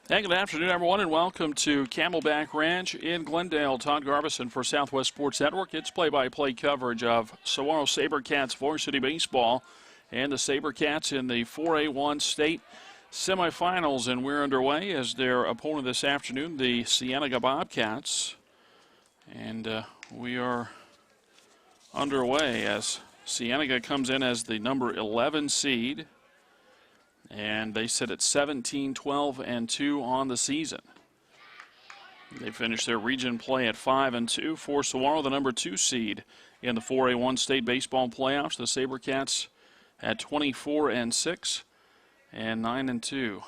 Hey, good afternoon, everyone, and welcome to Camelback Ranch in Glendale. Todd Garbison for Southwest Sports Network. It's play-by-play coverage of Saguaro SaberCats varsity baseball and the SaberCats in the 4A1 state semifinals. And we're underway as their opponent this afternoon, the Cienega Bobcats. And we are underway as Cienega comes in as the number 11 seed. And they sit at 17, 12, and 2 on the season. They finished their region play at 5 and 2 for Saguaro, the number 2 seed in the 4A1 state baseball playoffs. The SaberCats at 24 and 6 and 9 and 2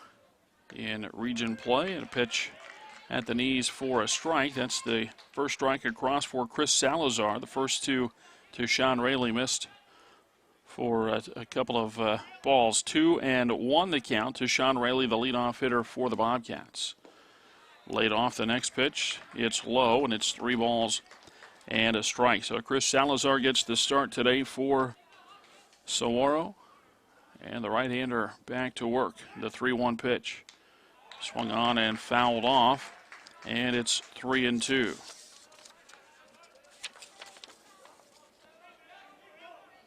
in region play. And a pitch at the knees for a strike. That's the first strike across for Chris Salazar. The first two to Sean Rayleigh missed for a couple of balls. 2-1 the count to Sean Rayleigh, the leadoff hitter for the Bobcats. Laid off the next pitch. It's low, and it's 3 balls and a strike. So Chris Salazar gets the start today for Saguaro. And the right-hander back to work. The 3-1 pitch. Swung on and fouled off. And it's 3-2.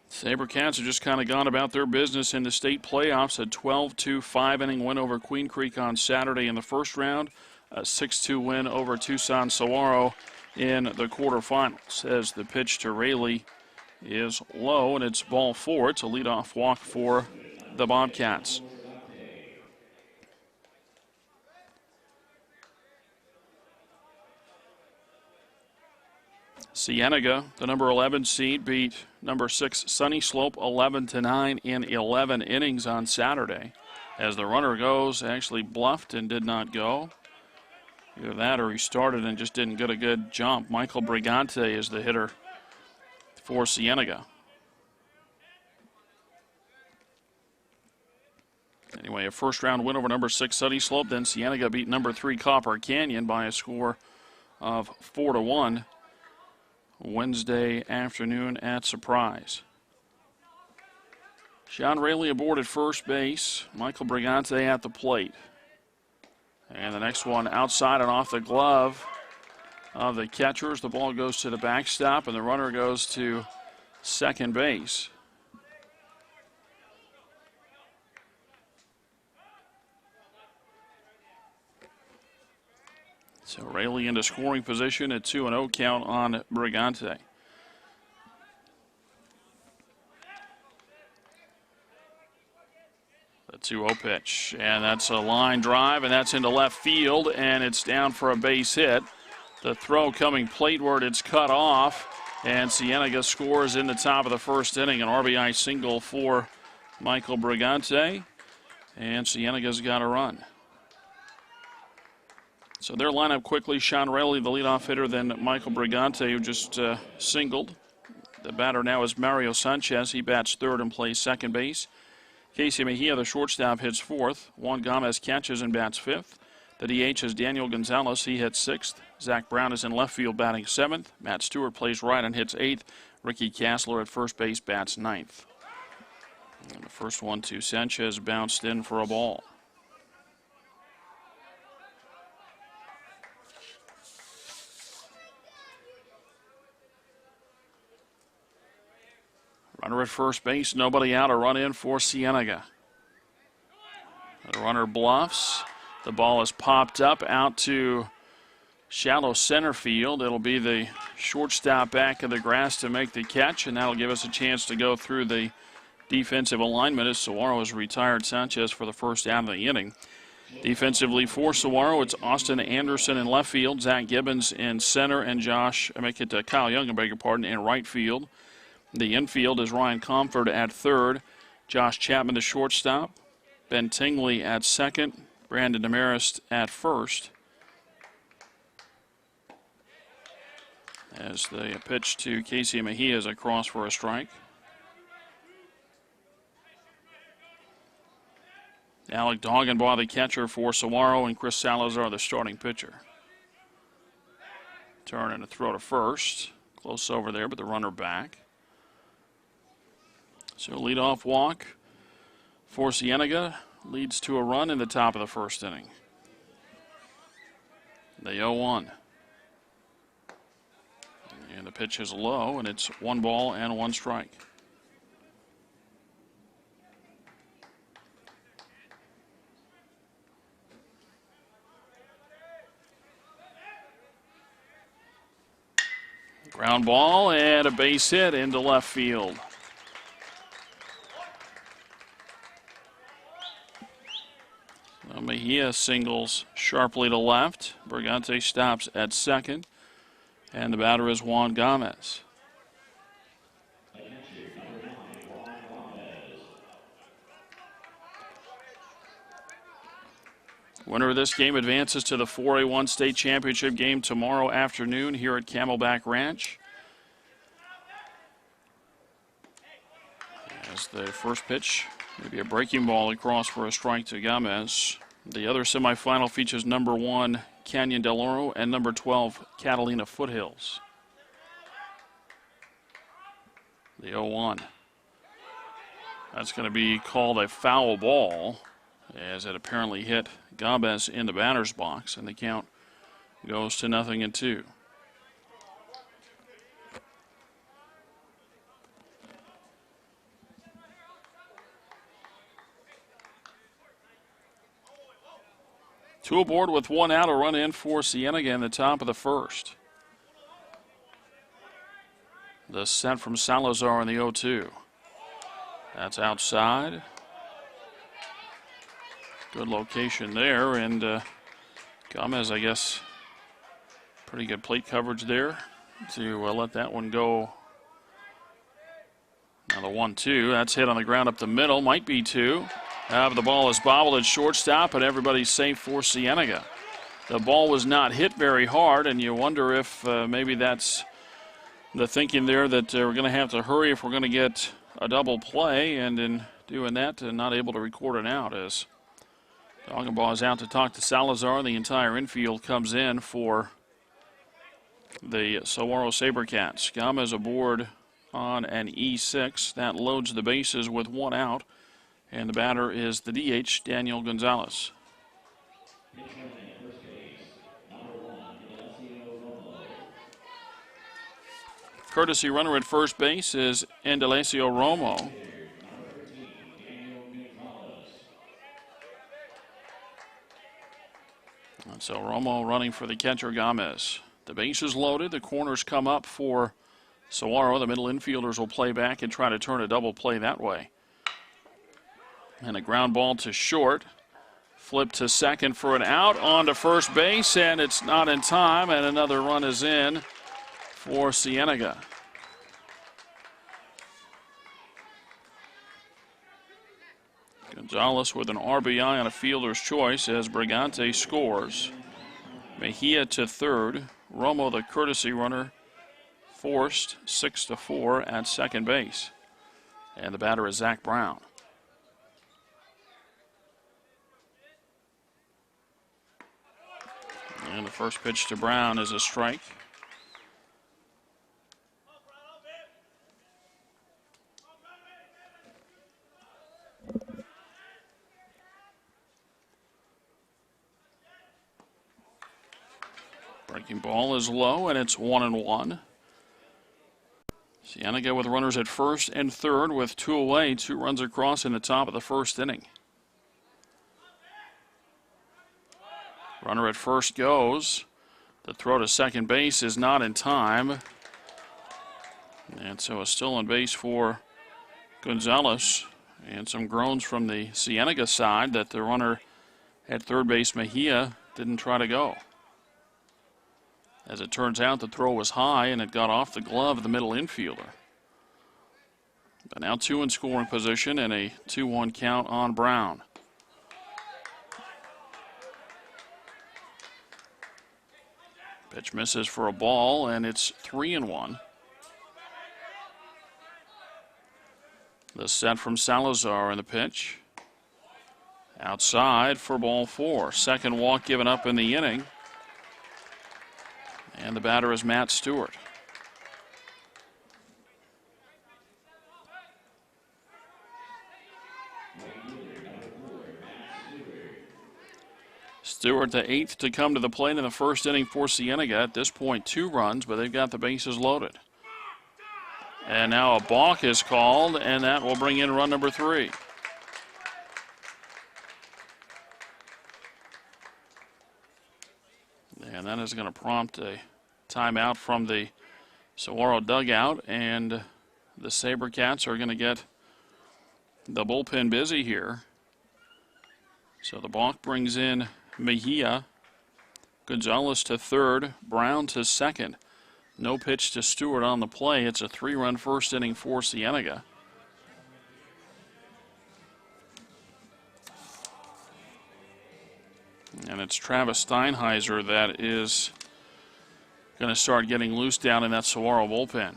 SaberCats have just kind of gone about their business in the state playoffs. A 12-2 5-inning win over Queen Creek on Saturday in the first round. A 6-2 win over Tucson Saguaro in the quarterfinals. As the pitch to Rayleigh is low, and it's ball 4. It's a leadoff walk for the Bobcats. Cienega, the number 11 seed, beat number 6 Sunny Slope 11-9 in 11 innings on Saturday. As the runner goes, actually bluffed and did not go. Either that or he started and just didn't get a good jump. Michael Brigante is the hitter for Cienega. Anyway, a first-round win over number 6 Sunny Slope. Then Cienega beat number 3 Copper Canyon by a score of 4-1. Wednesday afternoon at Surprise. Sean Rayleigh aboard at first base. Michael Brigante at the plate. And the next one outside and off the glove of the catchers. The ball goes to the backstop, and the runner goes to second base. So Rayleigh into scoring position at 2-0 count on Brigante. The 2-0 pitch, and that's a line drive, and that's into left field, and it's down for a base hit. The throw coming plateward, it's cut off, and Cienega scores in the top of the first inning. An RBI single for Michael Brigante, and Cienega's got a run. So their lineup quickly: Sean Rayleigh, the leadoff hitter, then Michael Brigante, who just singled. The batter now is Mario Sanchez. He bats third and plays second base. Casey Mejia, the shortstop, hits fourth. Juan Gomez catches and bats fifth. The DH is Daniel Gonzalez. He hits sixth. Zach Brown is in left field batting seventh. Matt Stewart plays right and hits eighth. Ricky Kassler at first base bats ninth. And the first one to Sanchez bounced in for a ball. Runner at first base, nobody out, a run in for Cienega. The runner bluffs. The ball is popped up out to shallow center field. It'll be the shortstop back of the grass to make the catch, and that'll give us a chance to go through the defensive alignment as Saguaro has retired Sanchez for the first out of the inning. Defensively for Saguaro, it's Austin Anderson in left field, Zach Gibbons in center, and Kyle Young, in right field. The infield is Ryan Comfort at third, Josh Chapman the shortstop, Ben Tingley at second, Brandon Demarest at first. As the pitch to Casey Mejia is across for a strike. Alec Doggenbaugh, the catcher for Saguaro, and Chris Salazar, the starting pitcher. Turn and a throw to first. Close over there, but the runner back. So leadoff walk for Cienega leads to a run in the top of the first inning. The 0-1. And the pitch is low, and it's 1 ball and 1 strike. Ground ball and a base hit into left field. So Mejia singles sharply to left. Brigante stops at second. And the batter is Juan Gomez. Winner of this game advances to the 4A1 state championship game tomorrow afternoon here at Camelback Ranch. As the first pitch, maybe a breaking ball across for a strike to Gomez. The other semifinal features number 1 Canyon Del Oro and number 12 Catalina Foothills. The 0-1. That's going to be called a foul ball, as it apparently hit Gomez in the batter's box, and the count goes to 0-2. Two aboard with 1 out, a run in for Cienega in the top of the first. The set from Salazar in the 0-2. That's outside. Good location there, and Gomez, I guess, pretty good plate coverage there to let that one go. Now the 1-2, that's hit on the ground up the middle, might be 2. But the ball is bobbled at shortstop, and everybody's safe for Cienega. The ball was not hit very hard, and you wonder if maybe that's the thinking there, that we're going to have to hurry if we're going to get a double play, and in doing that, not able to record an out, as Doggenbaugh is out to talk to Salazar. The entire infield comes in for the Saguaro SaberCats. Gomez aboard on an E6. That loads the bases with 1 out. And the batter is the DH, Daniel Gonzalez. Courtesy runner at first base is Indalecio Romo. And so Romo running for the catcher, Gomez. The base is loaded. The corners come up for Saguaro. The middle infielders will play back and try to turn a double play that way. And a ground ball to short. Flip to second for an out. On to first base, and it's not in time, and another run is in for Cienega. Gonzalez with an RBI on a fielder's choice as Brigante scores. Mejia to third. Romo, the courtesy runner, forced 6-4 at second base. And the batter is Zach Brown. And the first pitch to Brown is a strike. Breaking ball is low, and it's 1-1. Cienega with runners at first and third with 2 away, 2 runs across in the top of the first inning. Runner at first goes. The throw to second base is not in time. And so a stolen base for Gonzalez. And some groans from the Cienega side that the runner at third base, Mejia, didn't try to go. As it turns out, the throw was high and it got off the glove of the middle infielder. But now 2 in scoring position and a 2-1 count on Brown. Pitch misses for a ball, and it's 3-1. The set from Salazar in the pitch. Outside for ball 4. Second walk given up in the inning. And the batter is Matt Stewart. Stewart, the 8th to come to the plate in the first inning for Cienega. At this point, 2 runs, but they've got the bases loaded. And now a balk is called, and that will bring in run number 3. And that is going to prompt a timeout from the Saguaro dugout, and the SaberCats are going to get the bullpen busy here. So the balk brings in Mejia, Gonzalez to third, Brown to second. No pitch to Stewart on the play. It's a 3-run first inning for Cienega. And it's Travis Steinheiser that is going to start getting loose down in that Saguaro bullpen.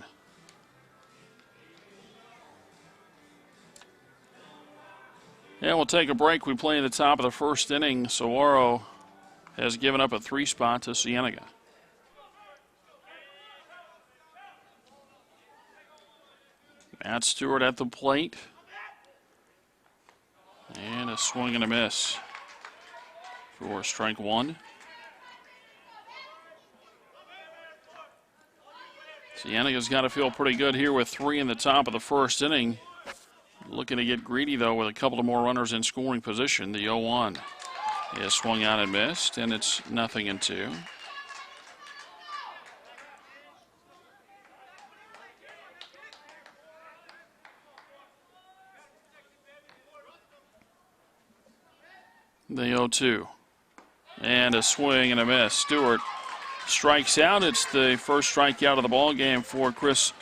Yeah, we'll take a break. We play in the top of the first inning. Saguaro has given up a 3 spot to Cienega. Matt Stewart at the plate. And a swing and a miss for strike 1. Cienega's got to feel pretty good here with 3 in the top of the first inning. Looking to get greedy, though, with a couple of more runners in scoring position. The 0-1 is swung out and missed, and it's 0-2. The 0-2. And a swing and a miss. Stewart strikes out. It's the first strikeout of the ball game for Chris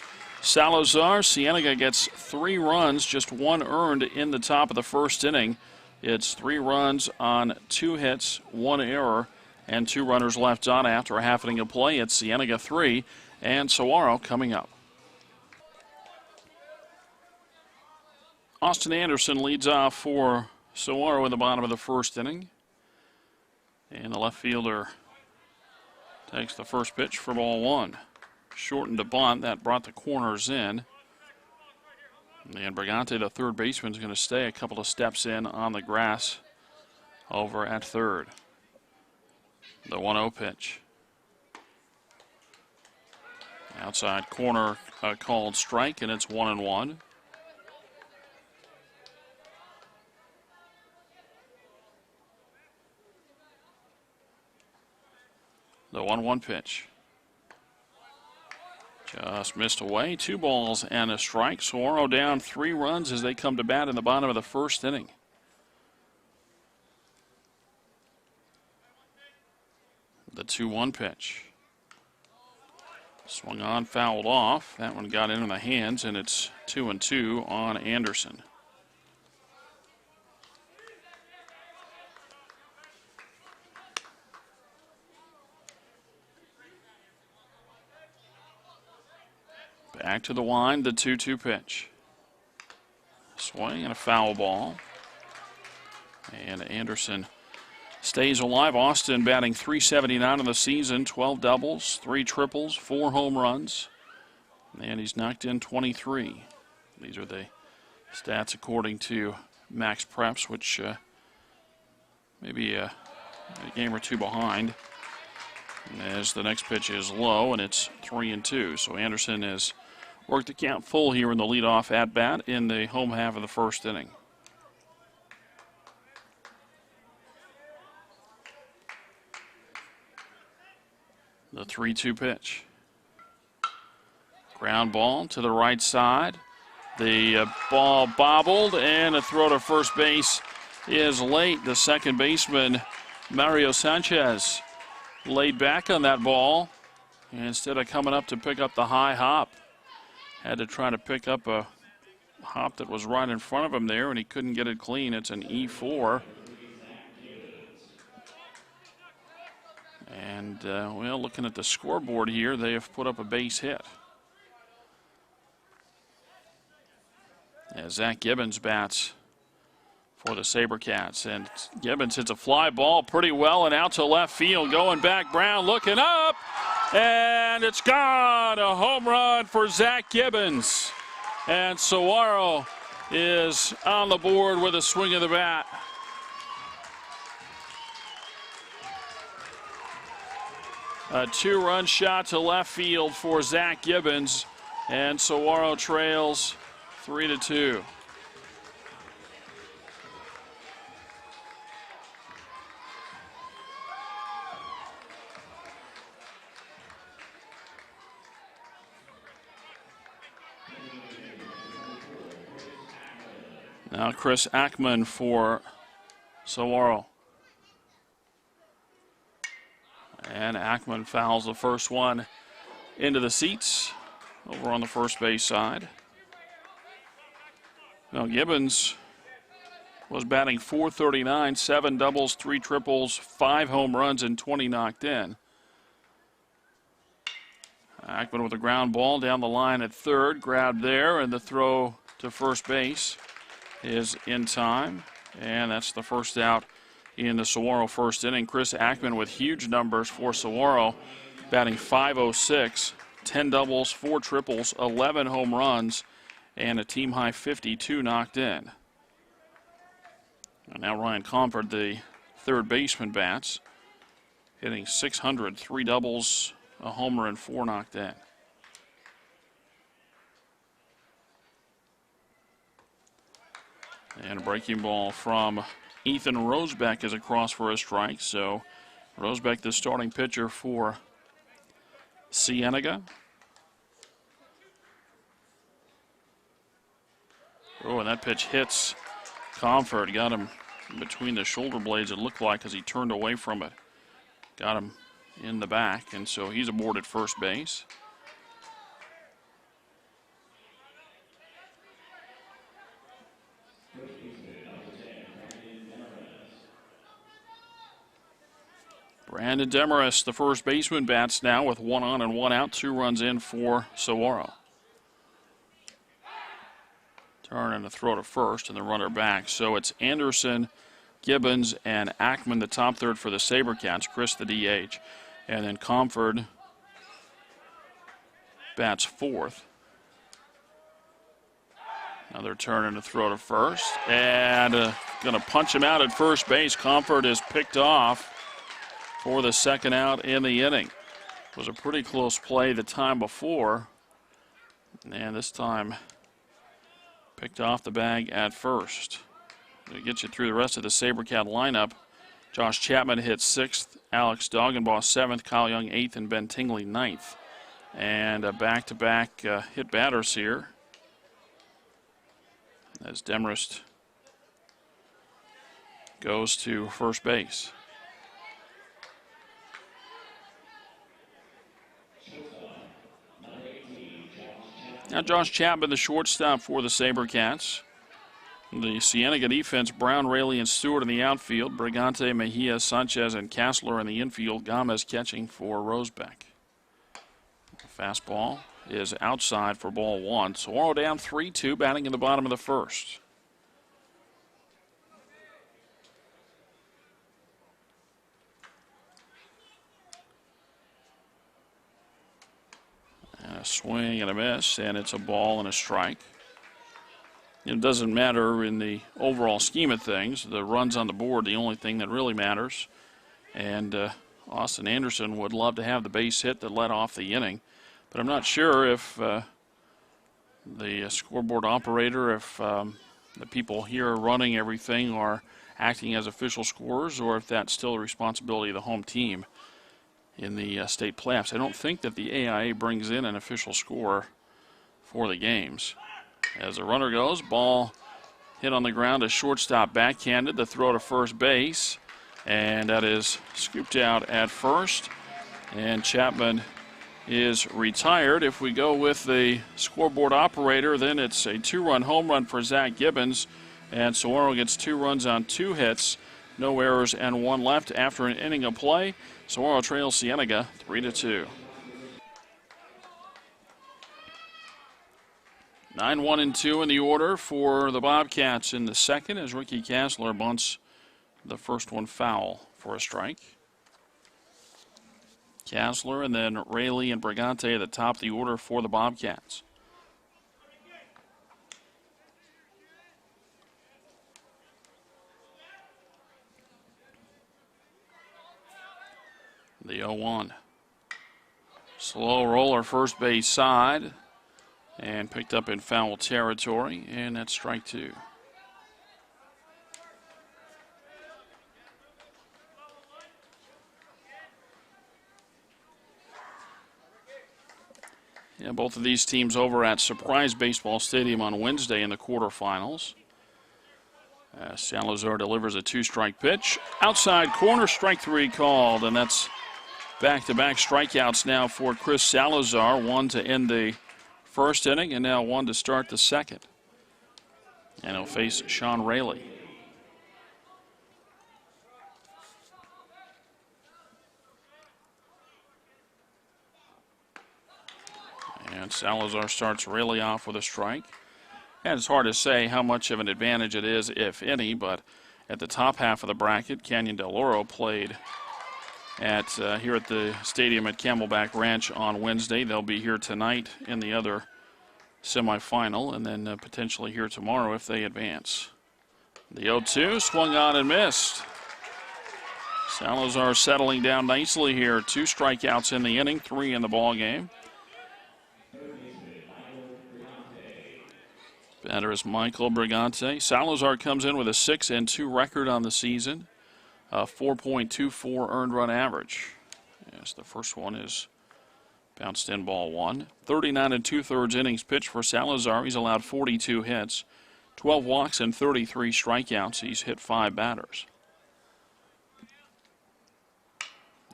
Salazar. Cienega gets 3 runs, just 1 earned in the top of the first inning. It's 3 runs on 2 hits, 1 error, and 2 runners left on after a half inning of play. It's Cienega 3 and Saguaro coming up. Austin Anderson leads off for Saguaro in the bottom of the first inning. And the left fielder takes the first pitch for ball 1. Shortened to bunt. That brought the corners in. And Brigante, the third baseman, is going to stay a couple of steps in on the grass over at third. The 1-0 pitch. Outside corner called strike, and it's 1-1. The 1-1 pitch. Just missed away. 2 balls and a strike. Saguaro down 3 runs as they come to bat in the bottom of the first inning. The 2-1 pitch. Swung on, fouled off. That one got into the hands, and it's 2-2 on Anderson. Back to the line, the 2-2 pitch. Swing and a foul ball. And Anderson stays alive. Austin batting .379 in the season, 12 doubles, 3 triples, 4 home runs. And he's knocked in 23. These are the stats according to Max Preps, which maybe a game or 2 behind. As the next pitch is low, and it's 3-2. So Anderson has worked the count full here in the leadoff at-bat in the home half of the first inning. The 3-2 pitch. Ground ball to the right side. The ball bobbled, and a throw to first base is late. The second baseman, Mario Sanchez, laid back on that ball. And instead of coming up to pick up the high hop, had to try to pick up a hop that was right in front of him there, and he couldn't get it clean. It's an E4. And, well, looking at the scoreboard here, they have put up a base hit. As Zach Gibbons bats for the SaberCats. And Gibbons hits a fly ball pretty well and out to left field. Going back, Brown looking up. And it's gone. A home run for Zach Gibbons. And Saguaro is on the board with a swing of the bat. A 2-run shot to left field for Zach Gibbons, and Saguaro trails 3-2. Now Chris Ackman for Saguaro. And Ackman fouls the first one into the seats over on the first base side. Now Gibbons was batting .439, 7 doubles, 3 triples, 5 home runs, and 20 knocked in. Ackman with a ground ball down the line at third, grabbed there, and the throw to first base is in time. And that's the first out in the Saguaro first inning. Chris Ackman with huge numbers for Saguaro, batting .506, 10 doubles, 4 triples, 11 home runs, and a team-high 52 knocked in. And now Ryan Comfort, the third baseman, bats, hitting .600, 3 doubles, a homer, and 4 knocked in. And a breaking ball from Ethan Rosebeck is across for a strike. So Rosebeck, the starting pitcher for Cienega. Oh, and that pitch hits Comfort. Got him between the shoulder blades, it looked like, as he turned away from it. Got him in the back, and so he's aboard at first base. Brandon Demarest, the first baseman, bats now with 1 on and 1 out, 2 runs in for Saguaro. Turn and a throw to first, and the runner back. So it's Anderson, Gibbons, and Ackman, the top third for the SaberCats. Chris, the DH. And then Comfort bats fourth. Another turn and a throw to first. And going to punch him out at first base. Comfort is picked off for the second out in the inning. It was a pretty close play the time before. And this time picked off the bag at first. To get you through the rest of the SaberCat lineup, Josh Chapman hit 6th, Alex Doggenbaugh 7th, Kyle Young 8th, and Ben Tingley 9th. And back-to-back hit batters here as Demarest goes to first base. Now Josh Chapman, the shortstop for the SaberCats. The Cienega defense, Brown, Raley, and Stewart in the outfield. Brigante, Mejia, Sanchez, and Kassler in the infield. Gomez catching for Rosebeck. Fastball is outside for ball 1. Saguaro down 3-2, batting in the bottom of the first. And a swing and a miss, and it's a ball and a strike. It doesn't matter in the overall scheme of things. The runs on the board, the only thing that really matters. And Austin Anderson would love to have the base hit that led off the inning. But I'm not sure if the scoreboard operator, if the people here running everything are acting as official scorers, or if that's still the responsibility of the home team in the state playoffs. I don't think that the AIA brings in an official scorer for the games. As the runner goes, ball hit on the ground, a shortstop backhanded, the throw to first base, and that is scooped out at first. And Chapman is retired. If we go with the scoreboard operator, then it's a 2-run home run for Zach Gibbons, and Saguaro gets 2 runs on 2 hits, no errors, and 1 left after an inning of play. Saguaro trails Cienega 3-2. 9-1-2 in the order for the Bobcats in the second as Ricky Kassler bunts the first one foul for a strike. Kassler and then Raley and Brigante at the top of the order for the Bobcats. The 0-1. Slow roller first base side and picked up in foul territory, and that's strike two. Yeah, both of these teams over at Surprise Baseball Stadium on Wednesday in the quarterfinals. Salazar delivers a two-strike pitch. Outside corner, strike three called, and that's back-to-back strikeouts now for Chris Salazar. One to end the first inning, and now one to start the second. And he'll face Sean Rayleigh. And Salazar starts Rayleigh off with a strike. And it's hard to say how much of an advantage it is, if any, but at the top half of the bracket, Canyon Del Oro played at here at the stadium at Camelback Ranch on Wednesday. They'll be here tonight in the other semifinal, and then potentially here tomorrow if they advance. The 0-2 swung on and missed. Salazar settling down nicely here. 2 strikeouts in the inning, 3 in the ball game. Batter is Michael Brigante. Salazar comes in with a 6-2 record on the season, 4.24 earned run average. Yes, the first one is bounced in ball 1. 39 2/3 innings pitched for Salazar. He's allowed 42 hits, 12 walks, and 33 strikeouts. He's hit 5 batters.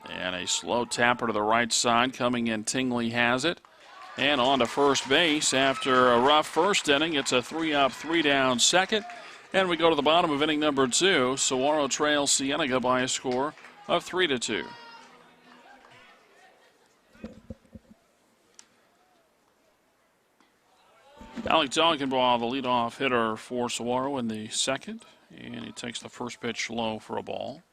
And a slow tapper to the right side coming in. Tingley has it. And on to first base after a rough first inning. It's a 3-up, 3-down second. And we go to the bottom of inning number 2. Saguaro trails Cienega by a score of 3-2. Alec Donkenbaugh, the leadoff hitter for Saguaro in the second. And he takes the first pitch low for a ball.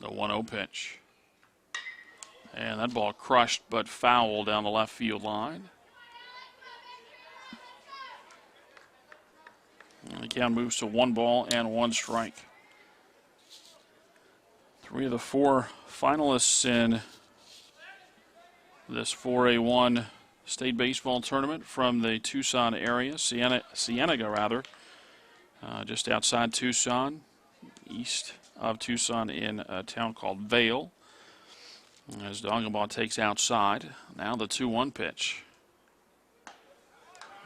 The 1-0 pitch. And that ball crushed but foul down the left field line. And the count moves to 1 ball and 1 strike. 3 of the 4 finalists in this 4A1 state baseball tournament from the Tucson area, Cienega, just outside Tucson, east of Tucson in a town called Vale. As Donkenbaugh takes outside. Now the 2-1 pitch.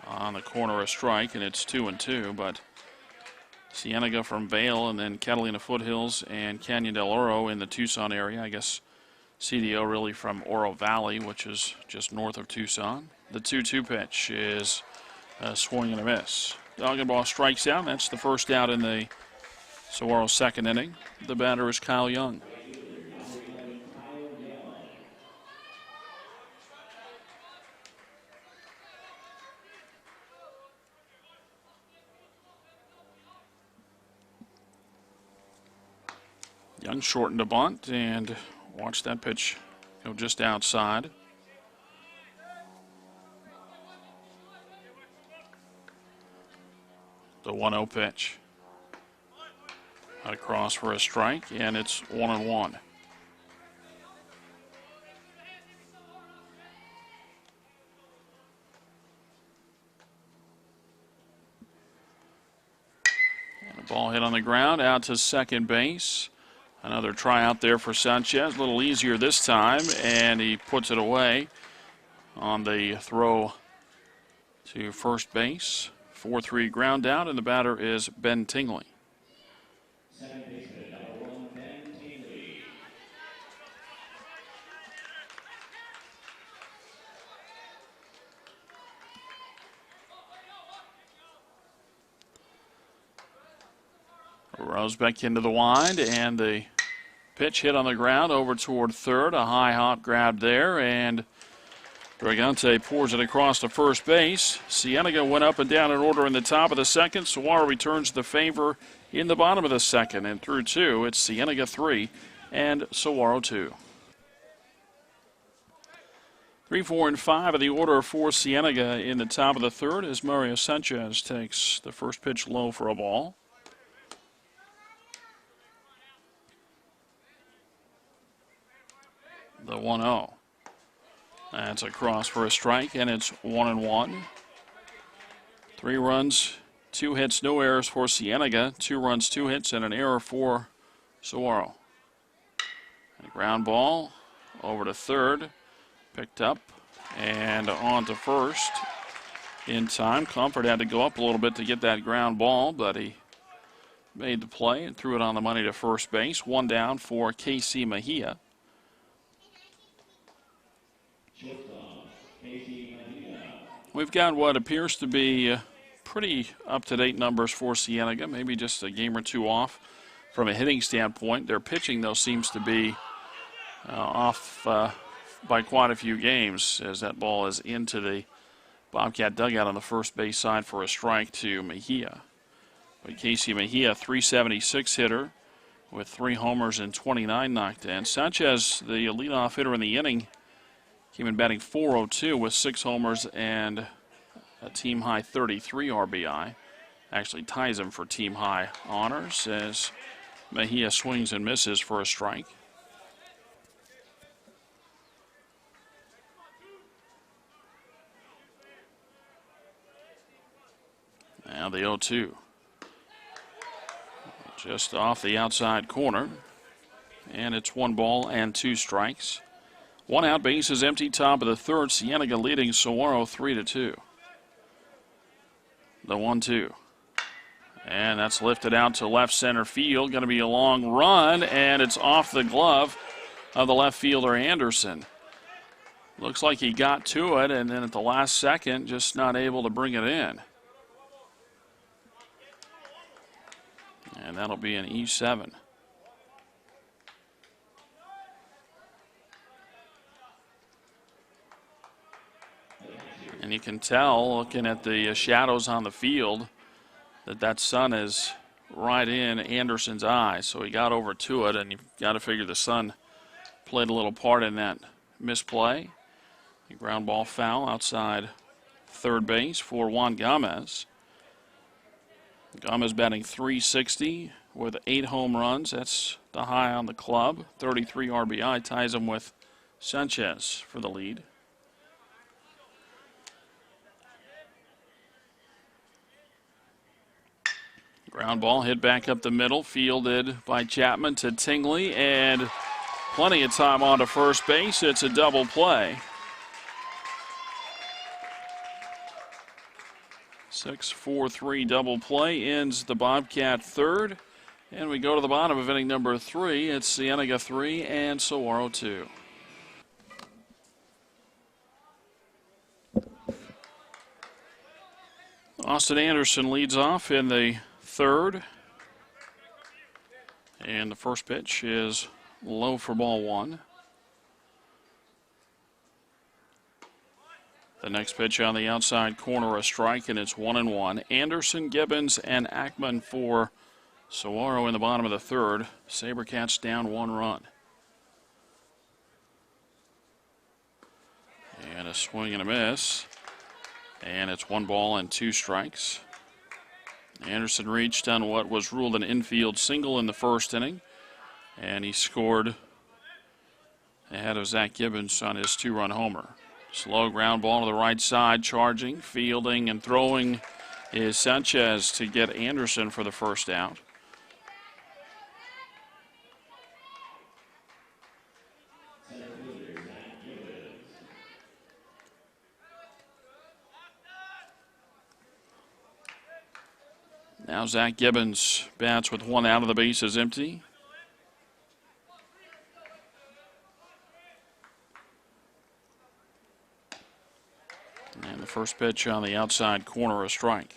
On the corner, a strike, and it's 2-2, but Cienega from Vale, and then Catalina Foothills and Canyon Del Oro in the Tucson area. I guess CDO really from Oro Valley, which is just north of Tucson. The 2-2 pitch is a swing and a miss. Donkenbaugh strikes out. That's the first out in the Saguaro's second inning. The batter is Kyle Young. Young shortened a bunt, and watch that pitch go just outside. The 1-0 pitch. Across for a strike, and it's 1-1. And a ball hit on the ground, out to second base. Another try out there for Sanchez, a little easier this time, and he puts it away on the throw to first base. 4-3 ground out, and the batter is Ben Tingley. Rosebeck into the wind, and the pitch hit on the ground over toward third. A high hop grab there, and Brigante pours it across to first base. Cienega went up and down in order in the top of the second. Saguaro returns the favor in the bottom of the second, and through 2, it's Cienega 3 and Saguaro 2. 3, 4, and 5 of the order for Cienega in the top of the third as Mario Sanchez takes the first pitch low for a ball. The 1-0. That's a cross for a strike, and it's 1-1. 3 runs, 2 hits, no errors for Cienega. 2 runs, 2 hits, and an error for Saguaro. A ground ball over to third, picked up and on to first in time. Comfort had to go up a little bit to get that ground ball, but he made the play and threw it on the money to first base. 1 down for Casey Mejia. We've got what appears to be pretty up-to-date numbers for Cienega, maybe just a game or 2 off from a hitting standpoint. Their pitching, though, seems to be off by quite a few games, as that ball is into the Bobcat dugout on the first base side for a strike to Mejia. But Casey Mejia, 376 hitter with 3 homers and 29 knocked in. Sanchez, the leadoff hitter in the inning, came in batting .402 with 6 homers and a team-high 33 RBI. Actually ties him for team-high honors as Mejia swings and misses for a strike. Now the 0-2. Just off the outside corner. And it's 1 ball and 2 strikes. 1 out, base is empty, top of the third. Cienega leading Saguaro 3-2. The 1-2. And that's lifted out to left center field. Going to be a long run, and it's off the glove of the left fielder Anderson. Looks like he got to it, and then at the last second, just not able to bring it in. And that'll be an E7. And you can tell, looking at the shadows on the field, that sun is right in Anderson's eye. So he got over to it, and you've got to figure the sun played a little part in that misplay. The ground ball foul outside third base for Juan Gomez. Gomez batting .360 with 8 home runs. That's the high on the club. 33 RBI ties him with Sanchez for the lead. Ground ball hit back up the middle, fielded by Chapman to Tingley, and plenty of time on to first base. It's a double play. 6-4-3 double play ends the Bobcat third. And we go to the bottom of inning number 3. It's Cienega 3 and Saguaro 2. Austin Anderson leads off in the third. And the first pitch is low for ball 1. The next pitch on the outside corner, a strike, and it's 1-1. Anderson, Gibbons, and Ackman for Saguaro in the bottom of the third. SaberCats down 1 run. And a swing and a miss. And it's 1 ball and 2 strikes. Anderson reached on what was ruled an infield single in the first inning. And he scored ahead of Zach Gibbons on his 2-run homer. Slow ground ball to the right side, charging, fielding, and throwing is Sanchez to get Anderson for the first out. Now Zach Gibbons bats with 1 out of the base is empty. And the first pitch on the outside corner, a strike.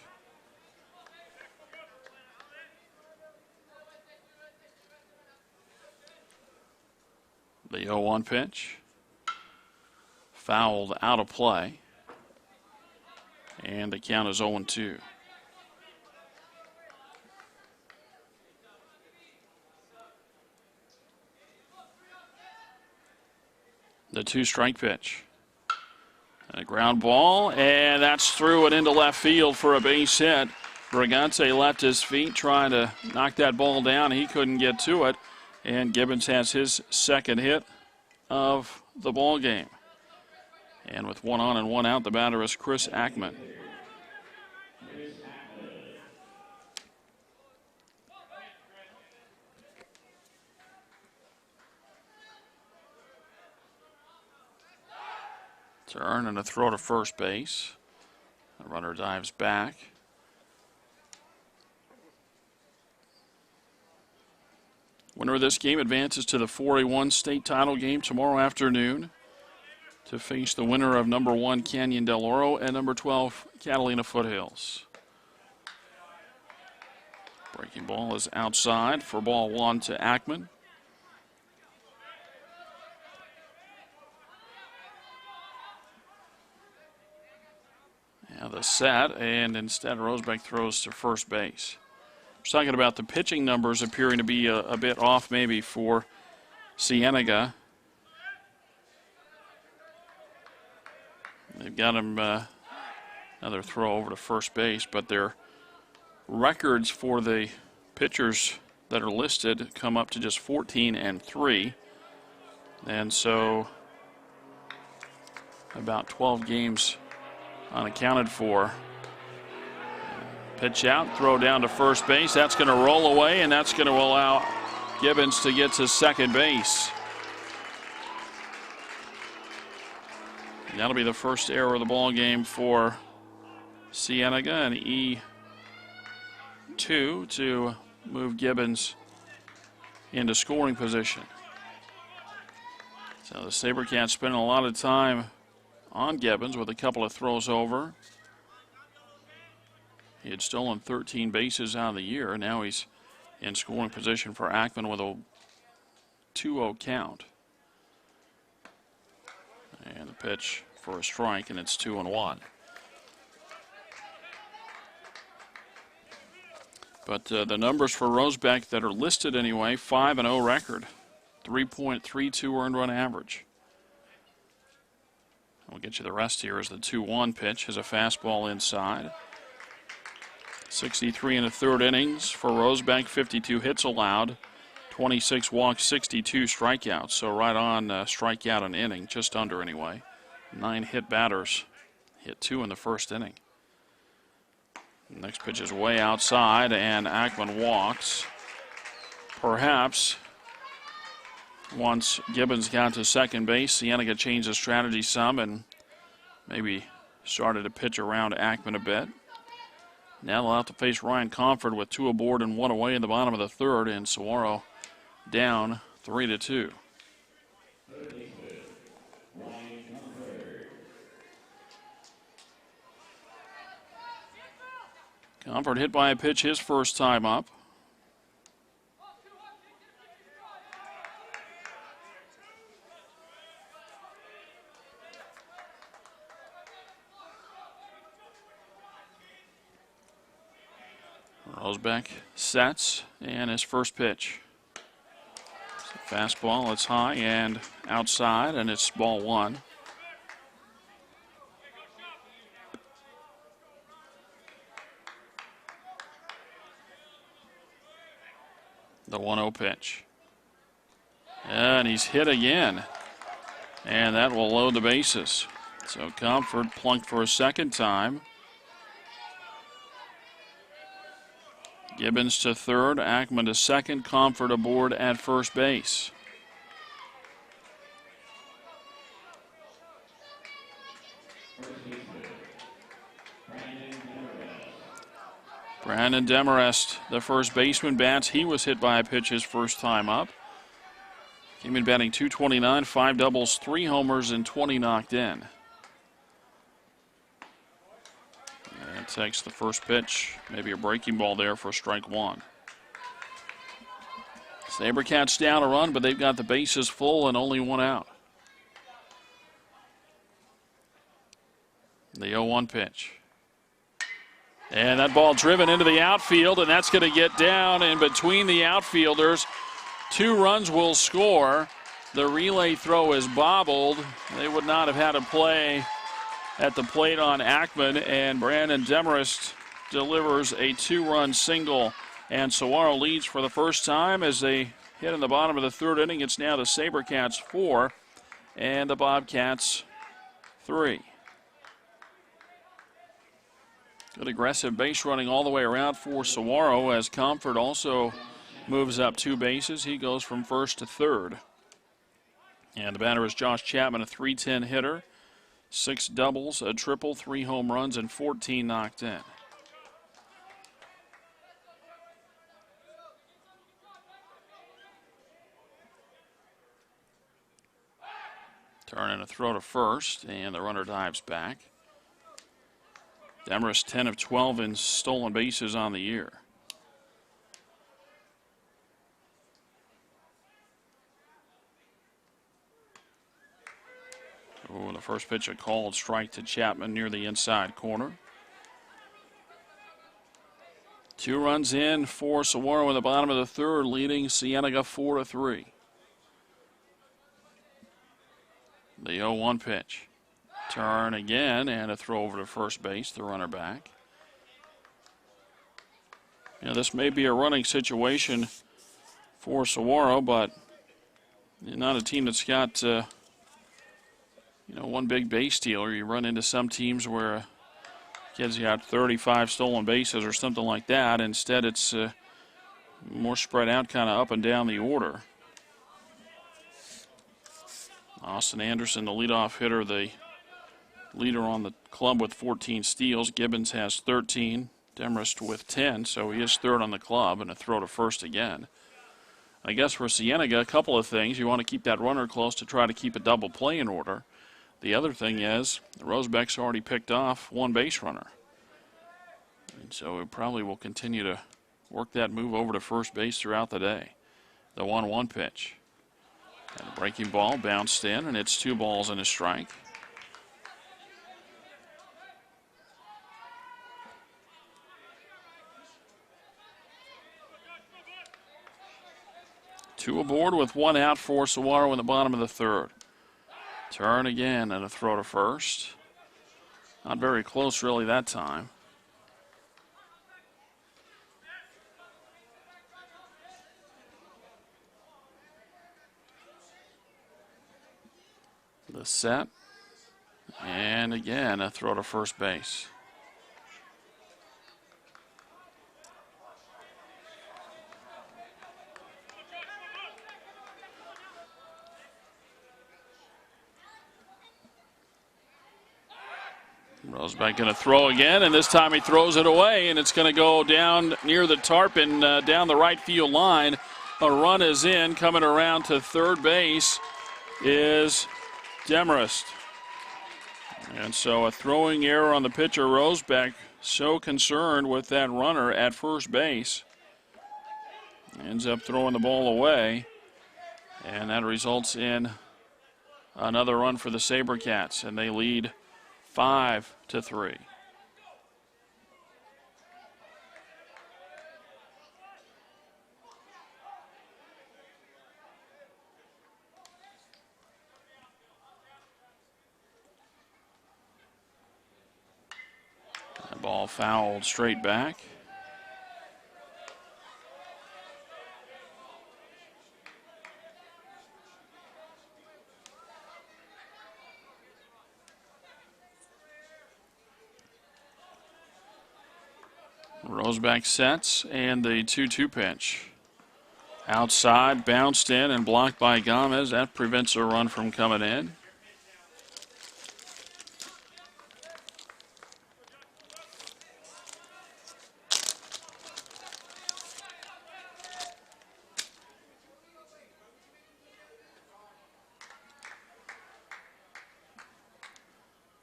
The 0-1 pitch. Fouled out of play. And the count is 0-2. The 2-strike pitch. And a ground ball, and that's through it into left field for a base hit. Brigante left his feet trying to knock that ball down. He couldn't get to it, and Gibbons has his second hit of the ball game. And with 1 on and 1 out, the batter is Chris Ackman. Turn and a throw to first base. The runner dives back. Winner of this game advances to the 4A1 state title game tomorrow afternoon to face the winner of number 1 Canyon Del Oro and number 12 Catalina Foothills. Breaking ball is outside for ball 1 to Ackman. Now the set, and instead Rosebeck throws to first base. We're talking about the pitching numbers appearing to be a bit off maybe for Cienega. They've got him another throw over to first base, but their records for the pitchers that are listed come up to just 14-3. And so about 12 games unaccounted for. Pitch out, throw down to first base. That's going to roll away, and that's going to allow Gibbons to get to second base. And that'll be the first error of the ball game for Cienega, and E2 to move Gibbons into scoring position. So the SaberCats spending a lot of time on Gibbons with a couple of throws over. He had stolen 13 bases out of the year. Now he's in scoring position for Ackman with a 2-0 count. And the pitch for a strike, and it's 2-1. But the numbers for Rosebeck that are listed anyway, 5-0 record, 3.32 earned run average. We'll get you the rest here as the 2-1 pitch is a fastball inside. 63 1/3 innings for Rosebeck, 52 hits allowed, 26 walks, 62 strikeouts. So right on strikeout an inning, just under anyway. 9 hit batters, hit 2 in the first inning. The next pitch is way outside, and Ackman walks. Perhaps once Gibbons got to second base, Cienega changed his strategy some and maybe started to pitch around Ackman a bit. Now they'll have to face Ryan Comfort with 2 aboard and 1 away in the bottom of the third, and Saguaro down 3-2. Comfort hit by a pitch his first time up. Rosebeck sets, and his first pitch. It's a fastball, it's high and outside, and it's ball 1. The 1-0 pitch. And he's hit again. And that will load the bases. So Comfort plunked for a second time. Gibbons to third, Ackman to second, Comfort aboard at first base. Brandon Demarest, the first baseman, bats. He was hit by a pitch his first time up. Came in batting .229, 5 doubles, 3 homers, and 20 knocked in. And takes the first pitch, maybe a breaking ball there for strike 1. SaberCats down a run, but they've got the bases full and only 1 out. The 0-1 pitch. And that ball driven into the outfield, and that's going to get down in between the outfielders. 2 runs will score. The relay throw is bobbled. They would not have had a play at the plate on Ackman, and Brandon Demarest delivers a 2-run single. And Saguaro leads for the first time as they hit in the bottom of the third inning. It's now the SaberCats 4 and the Bobcats 3. Good aggressive base running all the way around for Saguaro as Comfort also moves up 2 bases. He goes from first to third. And the batter is Josh Chapman, a .310 hitter, 6 doubles, a triple, 3 home runs, and 14 knocked in. Turn and a throw to first, and the runner dives back. Demarest 10 of 12 in stolen bases on the year. Oh, the first pitch a called strike to Chapman near the inside corner. 2 runs in for Saguaro in the bottom of the third, leading Cienega 4-3. The 0-1 pitch. Turn again and a throw over to first base, the runner back. Yeah, this may be a running situation for Saguaro, but not a team that's got one big base stealer. You run into some teams where kids got 35 stolen bases or something like that. Instead, it's more spread out, kind of up and down the order. Austin Anderson, the leadoff hitter, the leader on the club with 14 steals. Gibbons has 13. Demarest with 10, so he is third on the club, and a throw to first again. I guess for Cienega, a couple of things. You want to keep that runner close to try to keep a double play in order. The other thing is, Rosebeck's already picked off 1 base runner. And so we probably will continue to work that move over to first base throughout the day. The 1-1 pitch. And a breaking ball bounced in, and it's 2 balls and a strike. Two aboard with 1 out for Saguaro in the bottom of the third. Turn again and a throw to first. Not very close really that time. The set. And again a throw to first base. Rosebeck going to throw again, and this time he throws it away, and it's going to go down near the tarpon, down the right field line. A run is in. Coming around to third base is Demarest. And so a throwing error on the pitcher, Rosebeck, so concerned with that runner at first base. Ends up throwing the ball away, and that results in another run for the SaberCats, and they lead 5-3. That ball fouled straight back. Rosebeck sets, and the 2-2 pitch. Outside, bounced in, and blocked by Gomez. That prevents a run from coming in.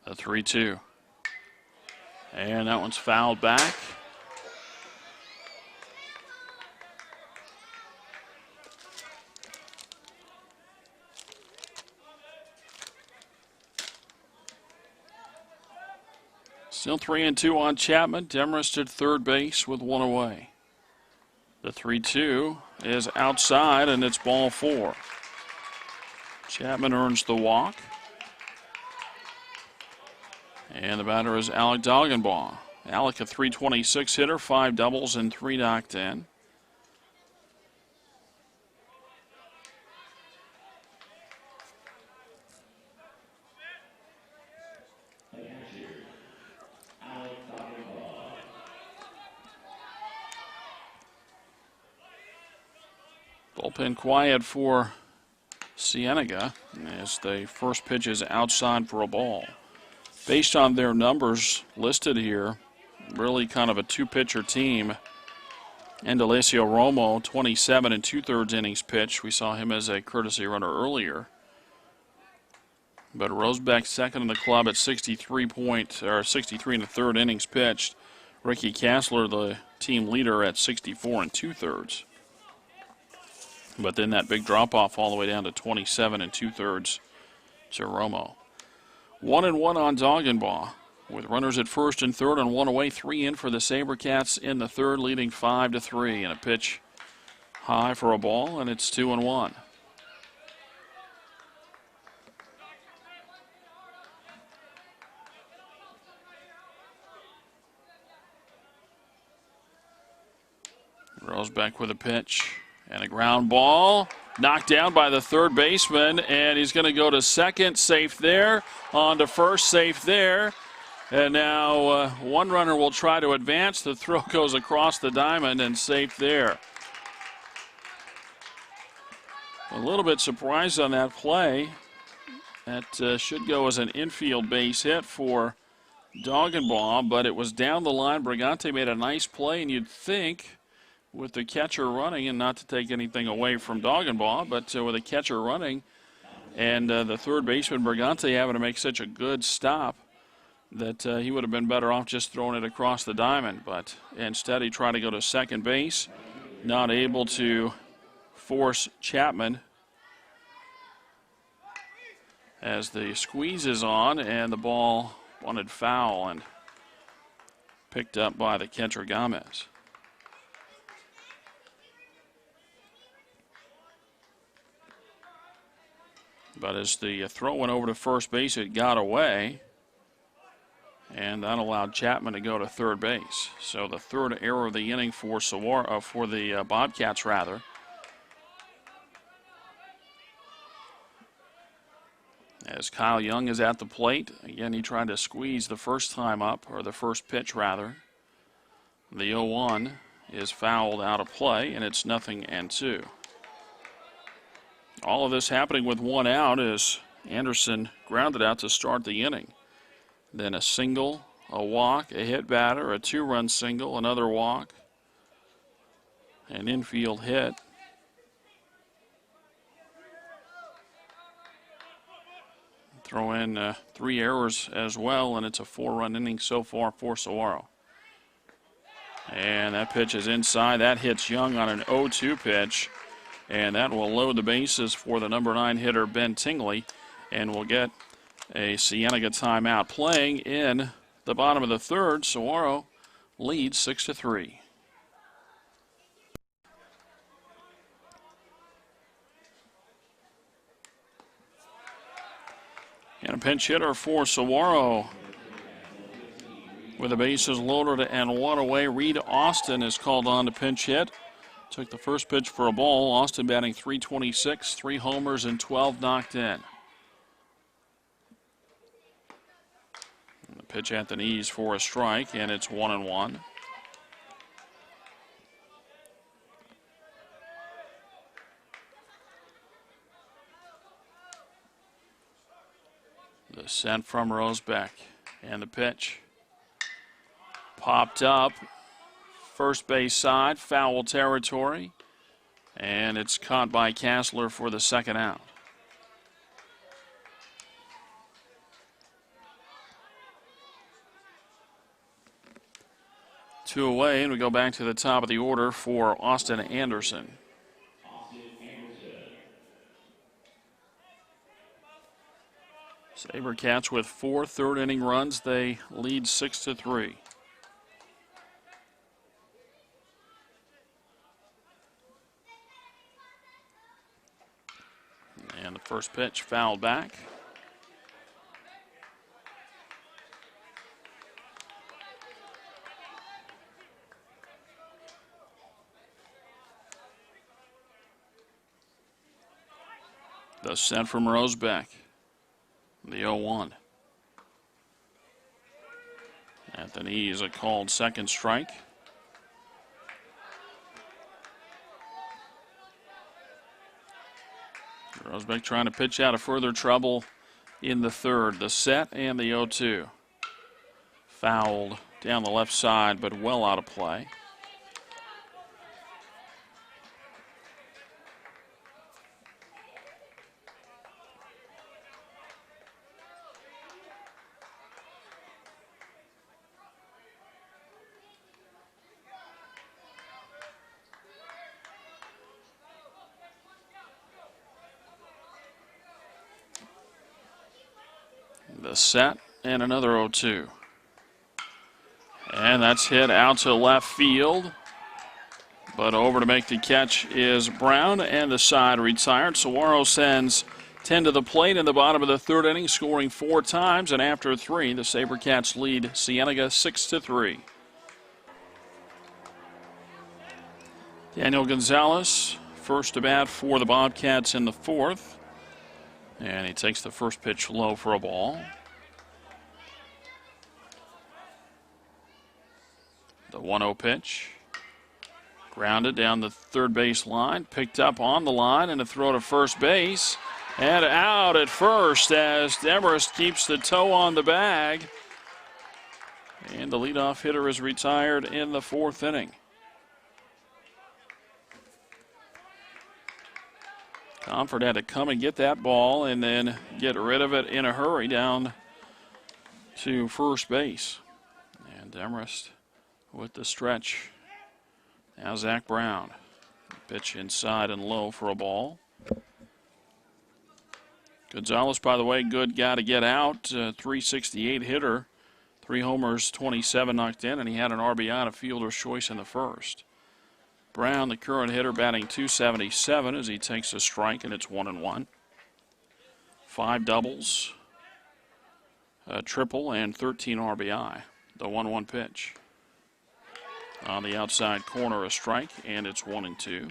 The 3-2. And that one's fouled back. Still 3-2 on Chapman. Demarest at third base with 1 away. The 3-2 is outside, and it's ball 4. Chapman earns the walk. And the batter is Alec Doggenbaugh. Alec, a .326 hitter, 5 doubles and 3 knocked in. Bullpen quiet for Cienega as the first pitch is outside for a ball. Based on their numbers listed here, really kind of a two-pitcher team. Indalecio Romo, 27 and 2/3 innings pitched. We saw him as a courtesy runner earlier. But Rosebeck second in the club at 63 and a third innings pitched. Ricky Kassler, the team leader, at 64 and 2/3. But then that big drop-off all the way down to 27 and 2/3 to Romo. 1-1 on Doggenbaugh, with runners at first and third and one away, 3 in for the SaberCats in the third, leading 5-3. And a pitch high for a ball, and it's 2-1. Rosebeck with a pitch and a ground ball. Knocked down by the third baseman, and he's going to go to second, safe there. On to first, safe there. And now one runner will try to advance. The throw goes across the diamond and safe there. A little bit surprised on that play. That should go as an infield base hit for Doggenbaugh, but it was down the line. Brigante made a nice play, and you'd think with the catcher running, and not to take anything away from Doggenbaugh, but with the catcher running and the third baseman Brigante having to make such a good stop, that he would have been better off just throwing it across the diamond. But instead he tried to go to second base, not able to force Chapman as the squeeze is on, and the ball wanted foul and picked up by the catcher Gomez. But as the throw went over to first base, it got away, and that allowed Chapman to go to third base. So the third error of the inning for Saguaro, for the Bobcats rather. As Kyle Young is at the plate, again he tried to squeeze the first time up, or the first pitch rather. The 0-1 is fouled out of play, and it's 0-2. All of this happening with one out as Anderson grounded out to start the inning. Then a single, a walk, a hit batter, a 2-run single, another walk, an infield hit. Throw in 3 errors as well, and it's a 4-run inning so far for Saguaro. And that pitch is inside. That hits Young on an 0-2 pitch. And that will load the bases for the number 9 hitter, Ben Tingley. And we'll get a Cienega timeout. Playing in the bottom of the third, Saguaro leads 6-3. And a pinch hitter for Saguaro. With the bases loaded and one away, Reed Austin is called on to pinch hit. Took the first pitch for a ball. Austin batting .326, 3 homers and 12 knocked in. And the pitch at the knees for a strike, and it's 1-1. The sent from Rosebeck, and the pitch popped up. First base side, foul territory, and it's caught by Kassler for the second out. Two away, and we go back to the top of the order for Austin Anderson. SaberCats with 4 third-inning runs. They lead 6-3. And the first pitch fouled back. The sent from Rosebeck. The 0-1. At the knees, a called second strike. Rosbeck trying to pitch out of further trouble in the third. The set and the 0-2. Fouled down the left side, but well out of play. The set and another 0-2. And that's hit out to left field. But over to make the catch is Brown, and the side retired. Saguaro sends 10 to the plate in the bottom of the third inning, scoring 4 times. And after 3, the SaberCats lead Cienega 6-3. Daniel Gonzalez, first to bat for the Bobcats in the fourth. And he takes the first pitch low for a ball. The 1-0 pitch. Grounded down the third base line. Picked up on the line and a throw to first base. And out at first as Demarest keeps the toe on the bag. And the leadoff hitter is retired in the fourth inning. Comfort had to come and get that ball and then get rid of it in a hurry down to first base. And Demarest with the stretch. Now Zach Brown. Pitch inside and low for a ball. Gonzalez, by the way, good guy to get out. 368 hitter. 3 homers, 27 knocked in, and he had an RBI and a fielder's choice in the first. Brown, the current hitter, batting .277 as he takes a strike, and it's 1-1. 5 doubles, a triple, and 13 RBI. The 1-1 pitch. On the outside corner, a strike, and it's 1-2.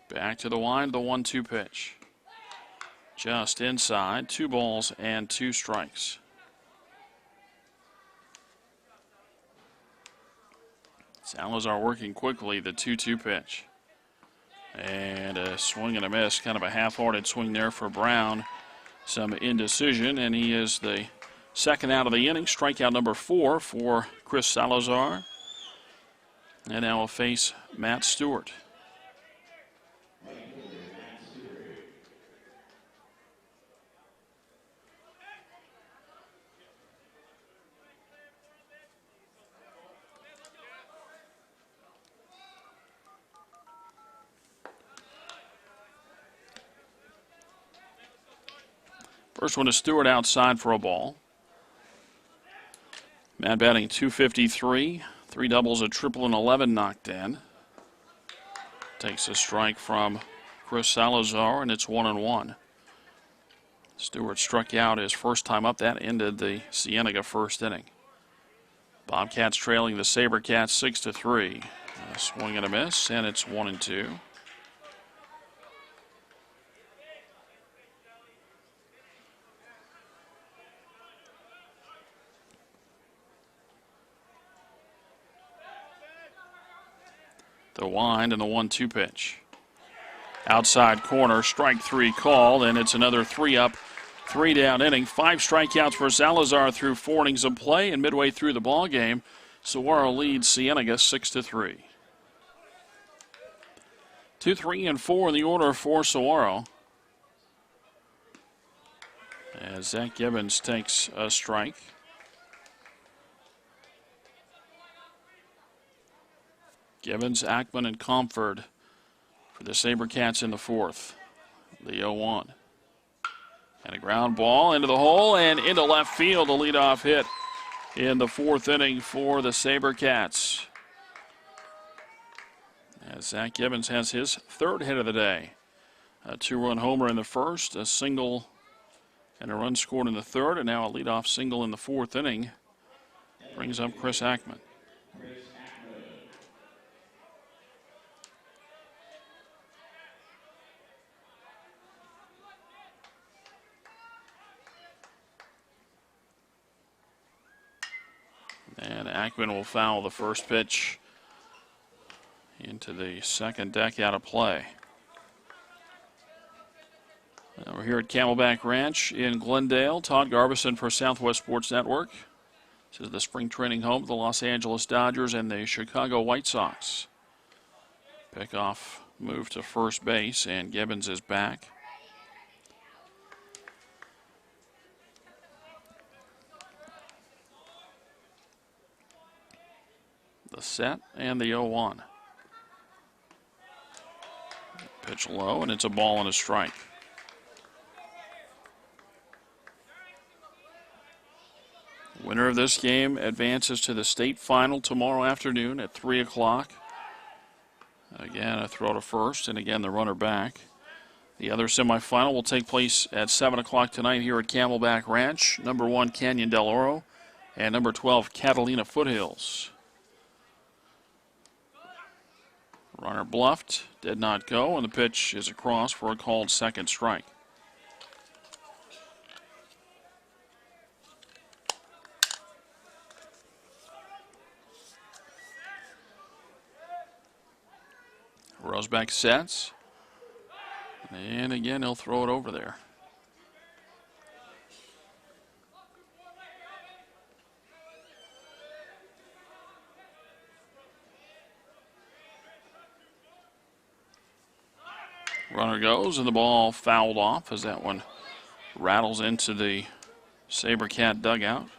Back to the wind, the 1-2 pitch. Just inside, 2 balls and 2 strikes. Salazar working quickly, the 2-2 pitch. And a swing and a miss, kind of a half-hearted swing there for Brown. Some indecision, and he is the second out of the inning. Strikeout number 4 for Chris Salazar. And now will face Matt Stewart. First one is Stewart outside for a ball. Matt batting .253, 3 doubles, a triple, and 11 knocked in. Takes a strike from Chris Salazar, and it's 1-1. Stewart struck out his first time up. That ended the Cienega first inning. Bobcats trailing the SaberCats 6-3. A swing and a miss, and it's 1-2. The wind and the 1-2 pitch. Outside corner, strike 3 called, and it's another 3-up, 3-down inning. 5 strikeouts for Salazar through 4 innings of play, and midway through the ball game, Saguaro leads Cienega 6-3. 2, 3, and 4 in the order for Saguaro. As Zach Gibbons takes a strike. Gibbons, Ackman, and Comfort for the SaberCats in the fourth. The 0-1. And a ground ball into the hole and into left field. A leadoff hit in the fourth inning for the SaberCats. As Zach Gibbons has his third hit of the day. A 2-run homer in the first, a single and a run scored in the third, and now a leadoff single in the fourth inning. Brings up Chris Ackman. And Ackman will foul the first pitch. into the second deck out of play. We're here at Camelback Ranch in Glendale. Todd Garbison for Southwest Sports Network. This is the spring training home of the Los Angeles Dodgers and the Chicago White Sox. Pickoff move to first base, and Gibbons is back. The set and the 0-1. Pitch low, and it's a ball and a strike. Winner of this game advances to the state final tomorrow afternoon at 3 o'clock. Again, a throw to first, and again the runner back. The other semifinal will take place at 7 o'clock tonight here at Camelback Ranch. Number 1, Canyon Del Oro, and number 12, Catalina Foothills. Runner bluffed, did not go, and the pitch is across for a called second strike. Rosbeck sets, and again he'll throw it over there. Runner goes, and the ball fouled off as that one rattles into the SaberCat dugout.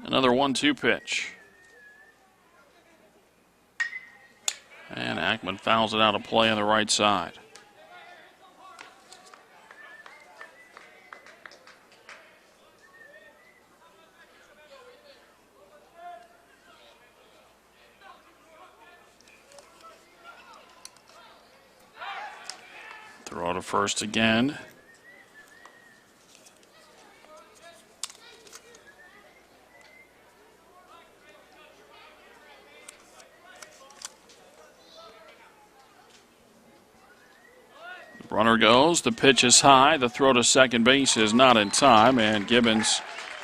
Another 1-2 pitch. And Ackman fouls it out of play on the right side. Throw to first again. Runner goes, the pitch is high, the throw to second base is not in time, and Gibbons,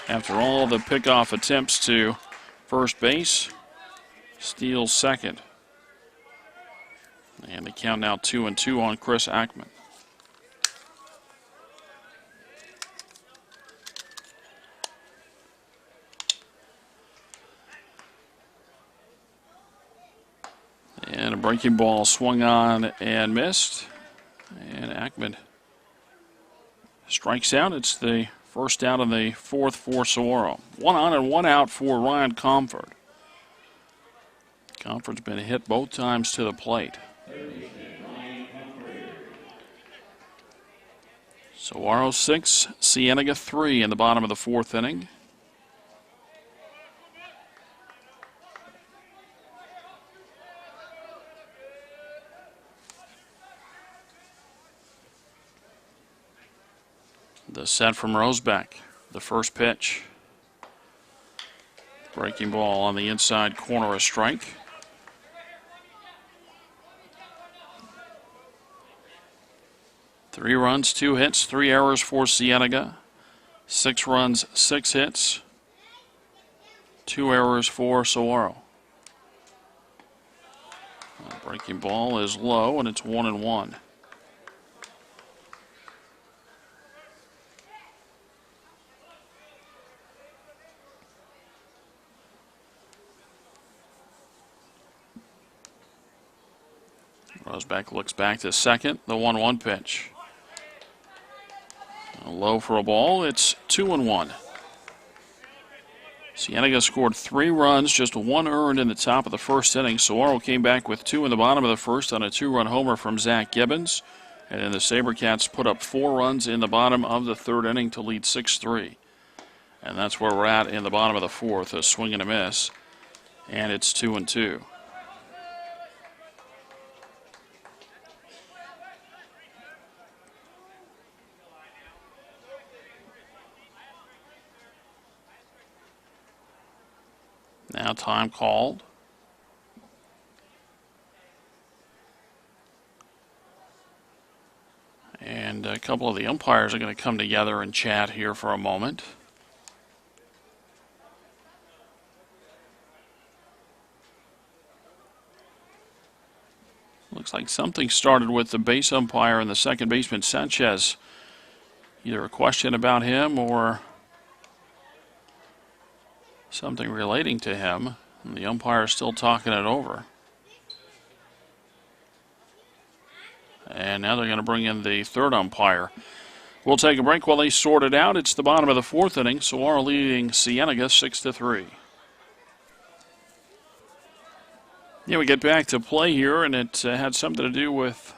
after all the pickoff attempts to first base, steals second. And the count now 2-2 on Chris Ackman. And a breaking ball swung on and missed. And Ackman strikes out. It's the first out of the fourth for Saguaro. 1 on and 1 out for Ryan Comfort. Comfort's been hit both times to the plate. Saguaro 6, Cienega 3 in the bottom of the fourth inning. The set from Rosbeck, the first pitch. Breaking ball on the inside corner, a strike. Three runs, 2 hits, 3 errors for Cienega. 6 runs, 6 hits, 2 errors for Saguaro. Breaking ball is low, and it's 1-1. Rosbeck looks back to second, the 1-1 pitch. Low for a ball, it's 2-1. Cienega scored 3 runs, just 1 earned in the top of the first inning. Saguaro came back with 2 in the bottom of the first on a 2-run homer from Zach Gibbons. And then the SaberCats put up 4 runs in the bottom of the third inning to lead 6-3. And that's where we're at in the bottom of the fourth, a swing and a miss. And it's 2-2. Now time called. couple of the umpires are going to come together and chat here for a moment. Looks like something started with the base umpire and the second baseman, Sanchez. Either a question about him or something relating to him. And the umpire is still talking it over. And now they're going to bring in the third umpire. We'll take a break while they sort it out. It's the bottom of the fourth inning. Saguaro leading Cienega 6-3. Yeah, we get back to play here, and it had something to do with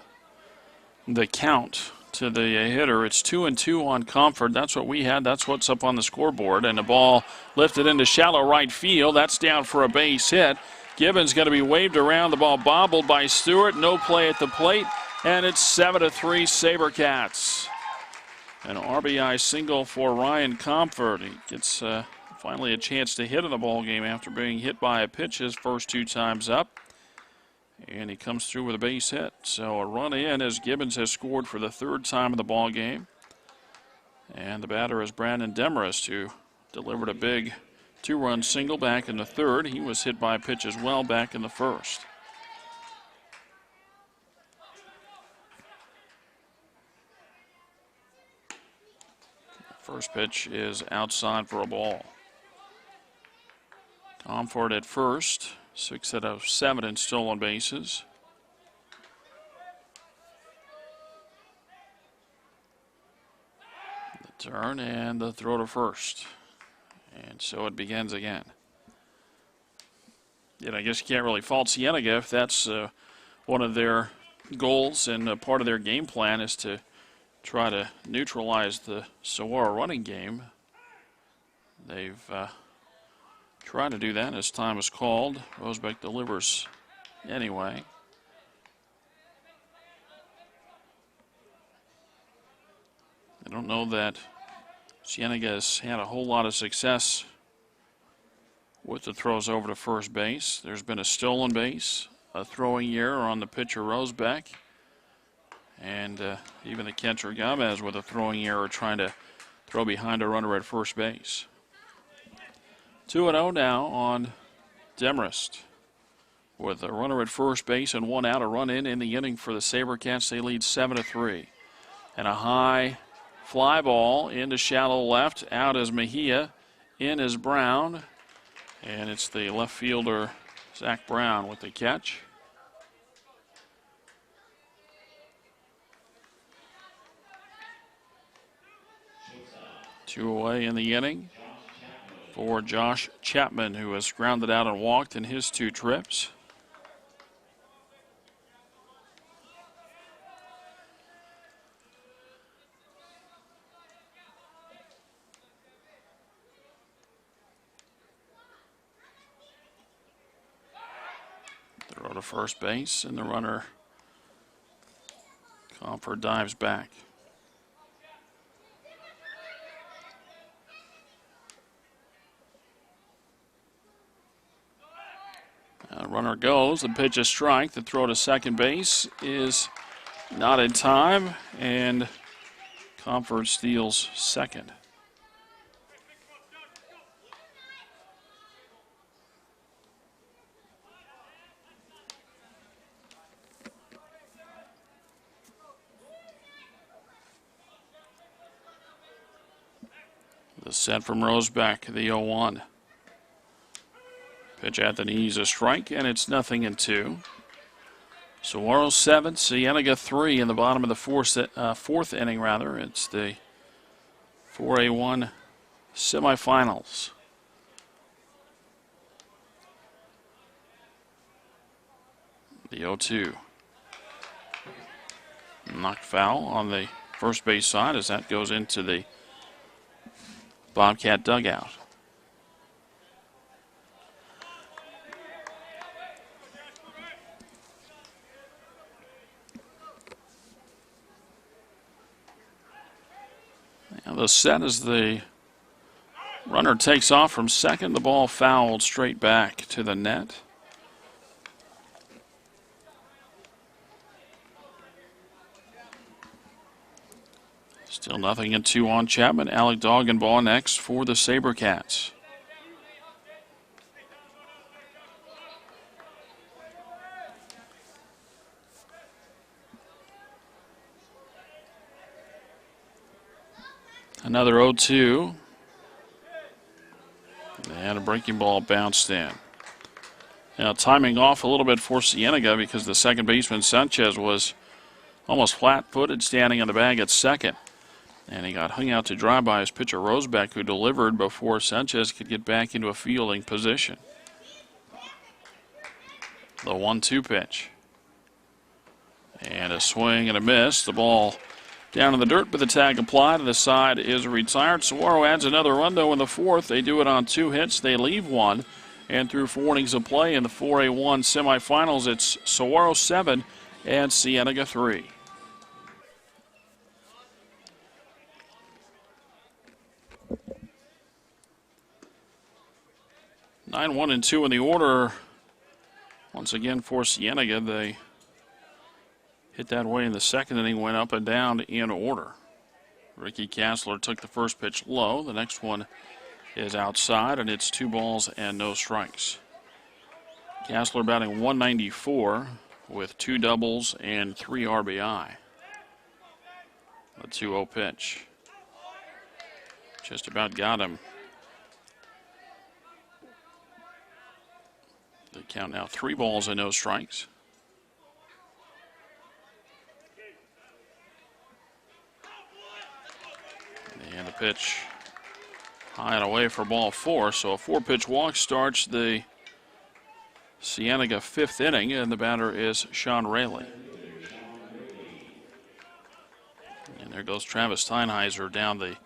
the count to the hitter. It's 2-2 on Comfort. That's what we had. That's what's up on the scoreboard. And the ball lifted into shallow right field. That's down for a base hit. Gibbons going to be waved around. The ball bobbled by Stewart. No play at the plate. And it's 7-3 SaberCats. An RBI single for Ryan Comfort. He gets finally a chance to hit in the ball game after being hit by a pitch his first two times up. And he comes through with a base hit. So a run in as Gibbons has scored for the third time in the ball game. And the batter is Brandon Demarest, who delivered a big two-run single back in the third. He was hit by a pitch as well back in the first. First pitch is outside for a ball. Comfort at first, 6 out of 7 in stolen bases. The turn and the throw to first. And so it begins again. And I guess you can't really fault Cienega if that's one of their goals and part of their game plan is to try to neutralize the Saguaro running game. They've tried to do that as time is called. Rosebeck delivers anyway. I don't know that Cienega has had a whole lot of success with the throws over to first base. There's been a stolen base, a throwing error on the pitcher Rosebeck, and even the catcher Gomez with a throwing error trying to throw behind a runner at first base. 2-0 now on Demarest. With a runner at first base and one out, a run in the inning for the SaberCats. They lead 7-3. And a high fly ball into shallow left. Out is Mejia. In is Brown. And it's the left fielder, Zach Brown, with the catch. Two away in the inning for Josh Chapman, who has grounded out and walked in his 2 trips. Throw to first base, and the runner, Comfort, dives back. Runner goes, the pitch is strike. The throw to second base is not in time, and Comfort steals second. The set from Rosebeck, the 0-1. Pitch at the knees, a strike, and it's 0-2. Saguaro 7, Cienega 3 in the bottom of the fourth inning. It's the 4A1 semifinals. The 0-2. Knocked foul on the first base side as that goes into the Bobcat dugout. Now the set as the runner takes off from second, the ball fouled straight back to the net. Still 0-2 on Chapman. Alec Doggenbaugh next for the SaberCats. Another 0-2. And a breaking ball bounced in. Now timing off a little bit for Cienega because the second baseman Sanchez was almost flat-footed standing on the bag at second. And he got hung out to dry by his pitcher Rosebeck, who delivered before Sanchez could get back into a fielding position. The 1-2 pitch. And a swing and a miss. The ball down in the dirt, but the tag applied, and the side is retired. Saguaro adds another run, though, in the fourth. They do it on 2 hits. They leave 1. And through 4 innings of play in the 4A1 semifinals, it's Saguaro 7 and Cienega 3. Nine, 1, and 2 in the order. Once again for Cienega, they hit that way in the second inning, went up and down in order. Ricky Castler took the first pitch low. The next one is outside, and it's 2 balls and no strikes. Castler batting .194 with 2 doubles and 3 RBI. The 2-0 pitch. Just about got him. They count now 3 balls and no strikes. And the pitch high and away for ball 4. So a 4-pitch walk starts the Cienega 5th inning, and the batter is Sean Rayleigh. And there goes Travis Steinheiser down the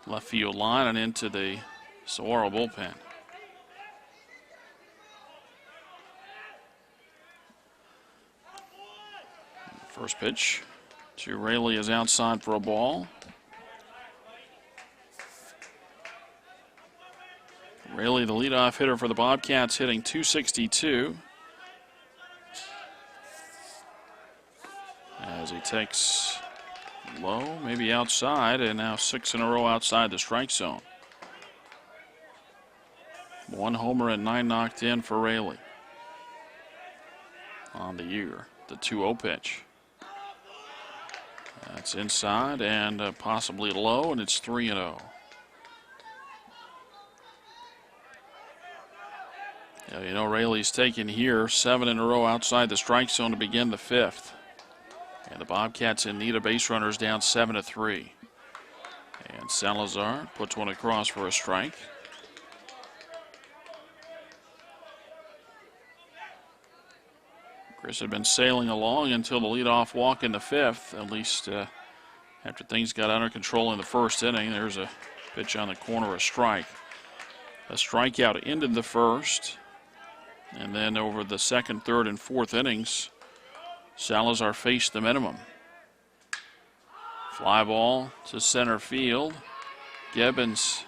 left field line and into the Saguaro bullpen. First pitch to Rayleigh is outside for a ball. Rayleigh, the leadoff hitter for the Bobcats, hitting .262. As he takes low, maybe outside, and now 6 in a row outside the strike zone. 1 homer and 9 knocked in for Rayleigh on the year. The 2-0 pitch. That's inside and possibly low, and it's 3-0. Yeah, you know, Rayleigh's taken here 7 in a row outside the strike zone to begin the 5th. And the Bobcats in need of base runners, down 7-3. And Salazar puts one across for a strike. Chris had been sailing along until the leadoff walk in the 5th, at least after things got under control in the first inning. There's a pitch on the corner, a strike. A strikeout ended the first, and then over the second, third, and fourth innings, Salazar faced the minimum. Fly ball to center field. Gibbons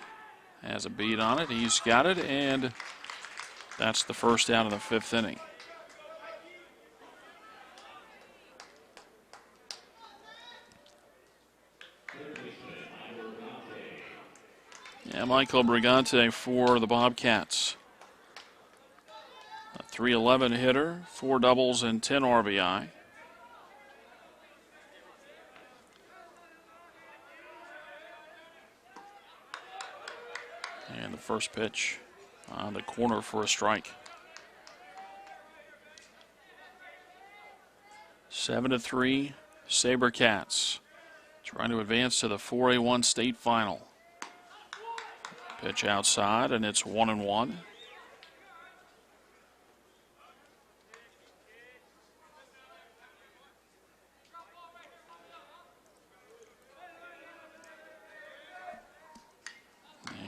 has a beat on it. He's got it, and that's the first out of the 5th inning. Yeah, Michael Brigante for the Bobcats. A .311 hitter, 4 doubles and 10 RBI. And the first pitch on the corner for a strike. 7-3, SaberCats trying to advance to the 4A1 state final. Pitch outside, and it's 1-1.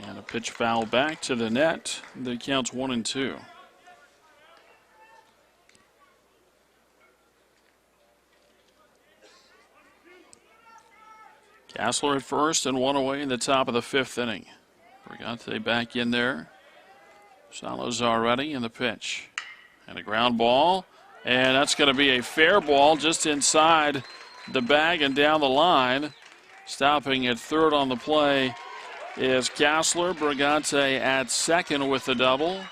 And a pitch foul back to the net. The count's 1-2. Castler at first and 1 away in the top of the 5th inning. Brigante back in there. Salazar ready in the pitch. And a ground ball. And that's going to be a fair ball just inside the bag and down the line. Stopping at third on the play is Kassler. Brigante at second with the double.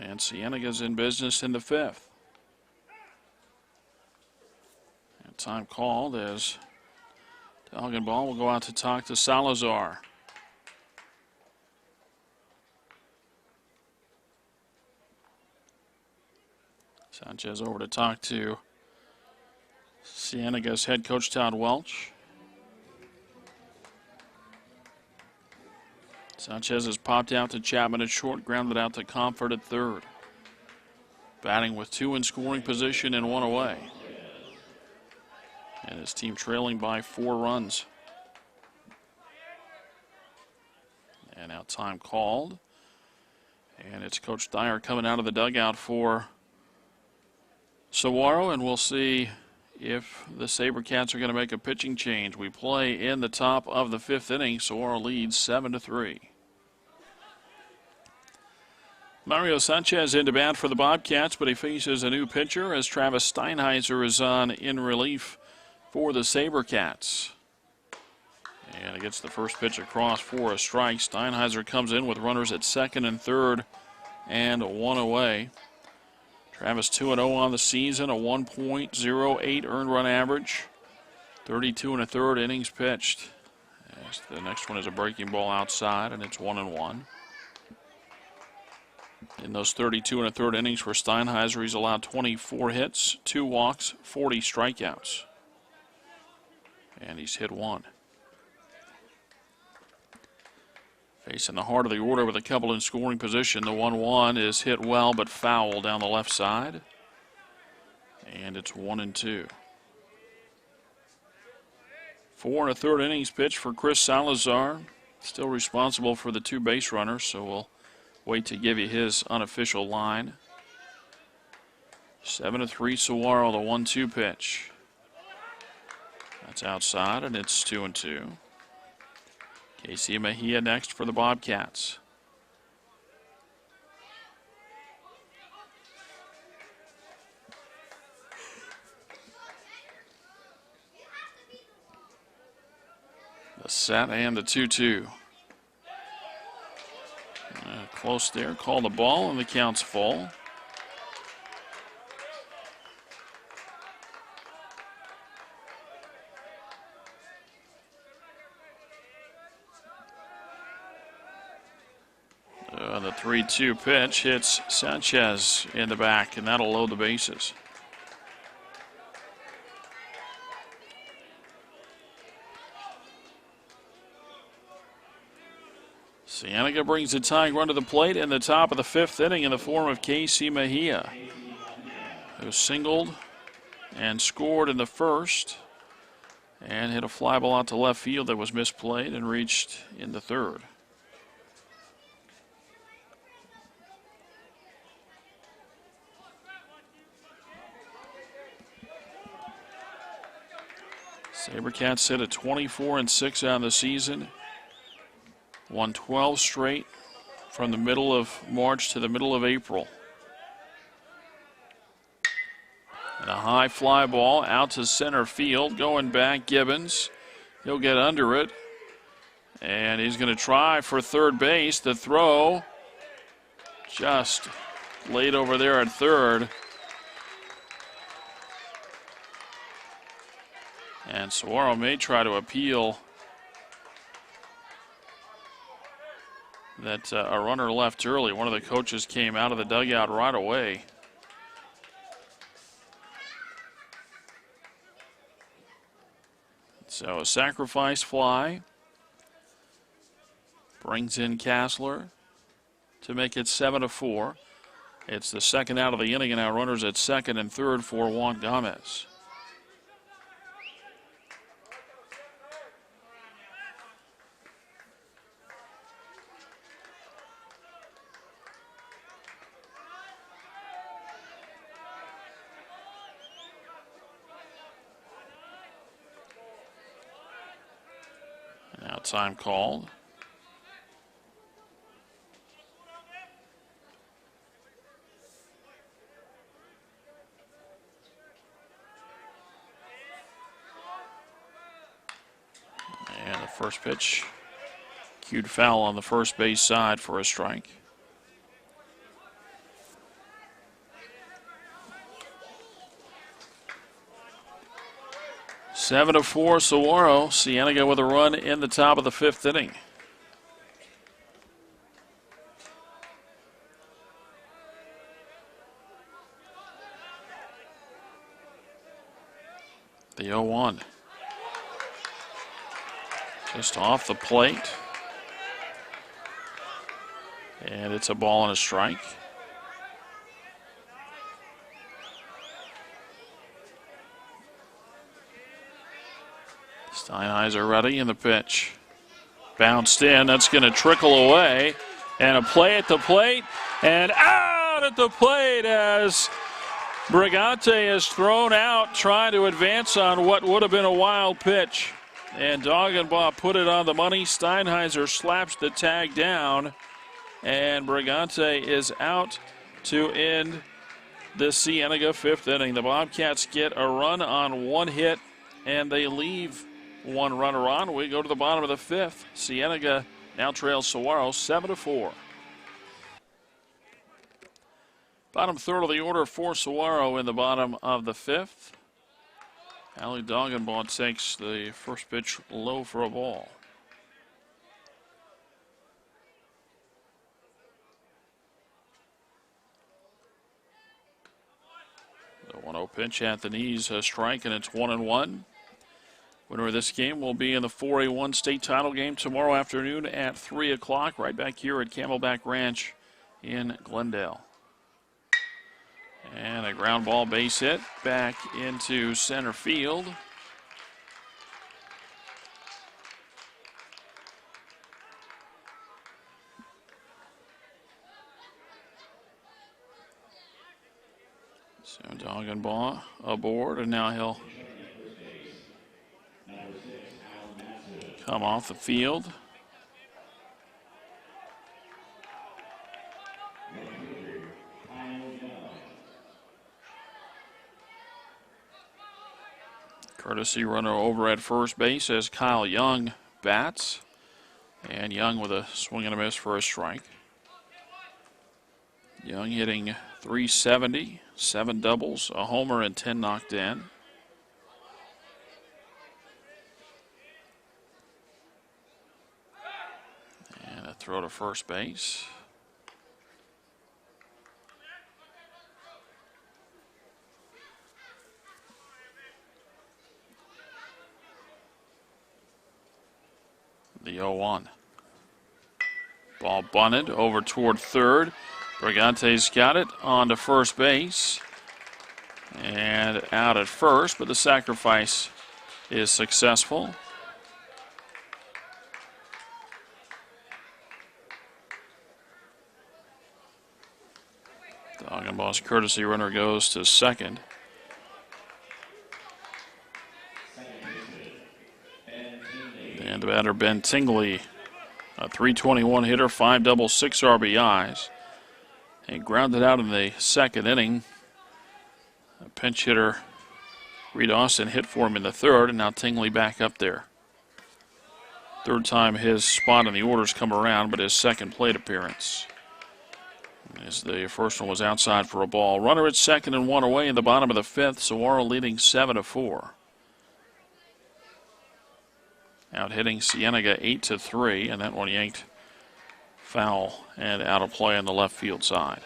And Cienega's in business in the fifth. And time called as Dalgenball will go out to talk to Salazar. Sanchez over to talk to Cienega's head coach Todd Welch. Sanchez has popped out to Chapman at short, grounded out to Comfort at third. Batting with 2 in scoring position and 1 away. And his team trailing by 4 runs. And now time called. And it's Coach Dyer coming out of the dugout for Saguaro, and we'll see if the SaberCats are going to make a pitching change. We play in the top of the 5th inning. Saguaro leads 7-3. Mario Sanchez into bat for the Bobcats, but he faces a new pitcher as Travis Steinheiser is on in relief for the SaberCats. And he gets the first pitch across for a strike. Steinheiser comes in with runners at second and third and 1 away. Travis 2-0 on the season, a 1.08 earned run average, 32 1/3 innings pitched. As the next one is a breaking ball outside, and it's 1-1. In those 32 1/3 innings for Steinheiser, he's allowed 24 hits, 2 walks, 40 strikeouts. And he's hit 1. Facing the heart of the order with a couple in scoring position. The 1-1 is hit well but foul down the left side. And it's 1-2. 4 1/3 innings pitched for Chris Salazar. Still responsible for the 2 base runners, so we'll wait to give you his unofficial line. 7-3 Saguaro, the 1-2 pitch. That's outside, and it's 2-2. Casey Mejia next for the Bobcats. The set and the 2-2. Close there, call the ball, and the count's full. The 3-2 pitch hits Sanchez in the back, and that'll load the bases. Cienega brings the tying run to the plate in the top of the 5th inning in the form of Casey Mejia, who singled and scored in the first and hit a fly ball out to left field that was misplayed and reached in the third. SaberCats sit at 24-6 on the season. Won 12 straight from the middle of March to the middle of April. And a high fly ball out to center field. Going back, Gibbons. He'll get under it. And he's going to try for third base. The throw just laid over there at third. And Saguaro may try to appeal that a runner left early. One of the coaches came out of the dugout right away. So a sacrifice fly brings in Kassler to make it 7-4. It's the second out of the inning, and now runners at second and third for Juan Gomez. Now time called. First pitch, cued foul on the first base side for a strike. Seven to 4, Saguaro. Cienega with a run in the top of the fifth inning. The 0-1. Just off the plate. And it's a ball and a strike. Steinheiser ready in the pitch. Bounced in. That's going to trickle away. And a play at the plate. And out at the plate as Brigante is thrown out trying to advance on what would have been a wild pitch. And Doggenbaugh put it on the money. Steinheiser slaps the tag down. And Brigante is out to end the Cienega fifth inning. The Bobcats get a run on one hit, and they leave one runner on. We go to the bottom of the fifth. Cienega now trails Saguaro 7 to 4. Bottom third of the order for Saguaro in the bottom of the fifth. Ali Doggenbaugh takes the first pitch low for a ball. The 1-0 pitch at the knees, a strike, and it's 1-1. Winner of this game will be in the 4A1 state title game tomorrow afternoon at 3 o'clock, right back here at Camelback Ranch in Glendale. And a ground ball base hit back into center field. So Doggenbaugh aboard, and now he'll come off the field. Courtesy runner over at first base as Kyle Young bats. And Young with a swing and a miss for a strike. Young hitting .370, 7 doubles, a homer, and 10 knocked in. And a throw to first base. The 0-1. Ball bunted over toward third. Brigante's got it on to first base. And out at first, but the sacrifice is successful. Doggenbaugh's courtesy runner goes to second. And the batter, Ben Tingley, a .321 hitter, 5 doubles, 6 RBIs. And grounded out in the second inning. A pinch hitter, Reed Austin, hit for him in the third, and now Tingley back up there. Third time his spot in the orders come around, but his second plate appearance. As the first one was outside for a ball. Runner at second and one away in the bottom of the fifth. Saguaro leading 7 to 4. Out hitting Cienega 8 to 3, and that one yanked foul and out of play on the left field side.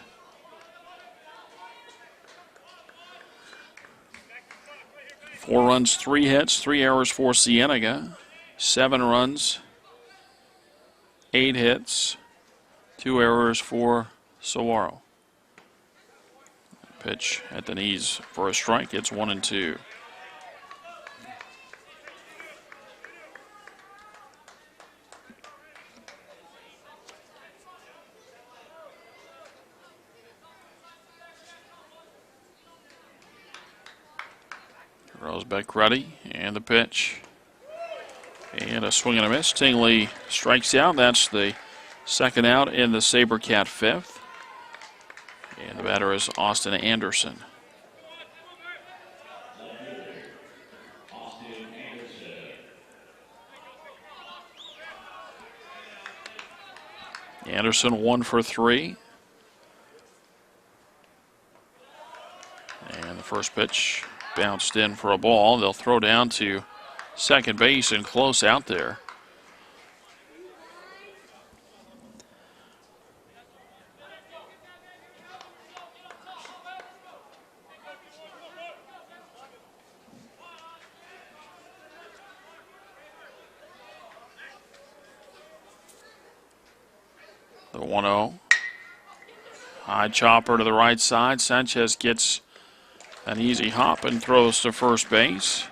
Four runs, 3 hits, 3 errors for Cienega. 7 runs, 8 hits, 2 errors for Saguaro. Pitch at the knees for a strike. It's 1-2. Rosbeck ready, and the pitch. And a swing and a miss. Tingley strikes out. That's the second out in the SaberCat fifth. And the batter is Austin Anderson. Anderson 1 for 3. And the first pitch bounced in for a ball. They'll throw down to second base and close out there. The 1-0. High chopper to the right side. Sanchez gets an easy hop and throws to first base.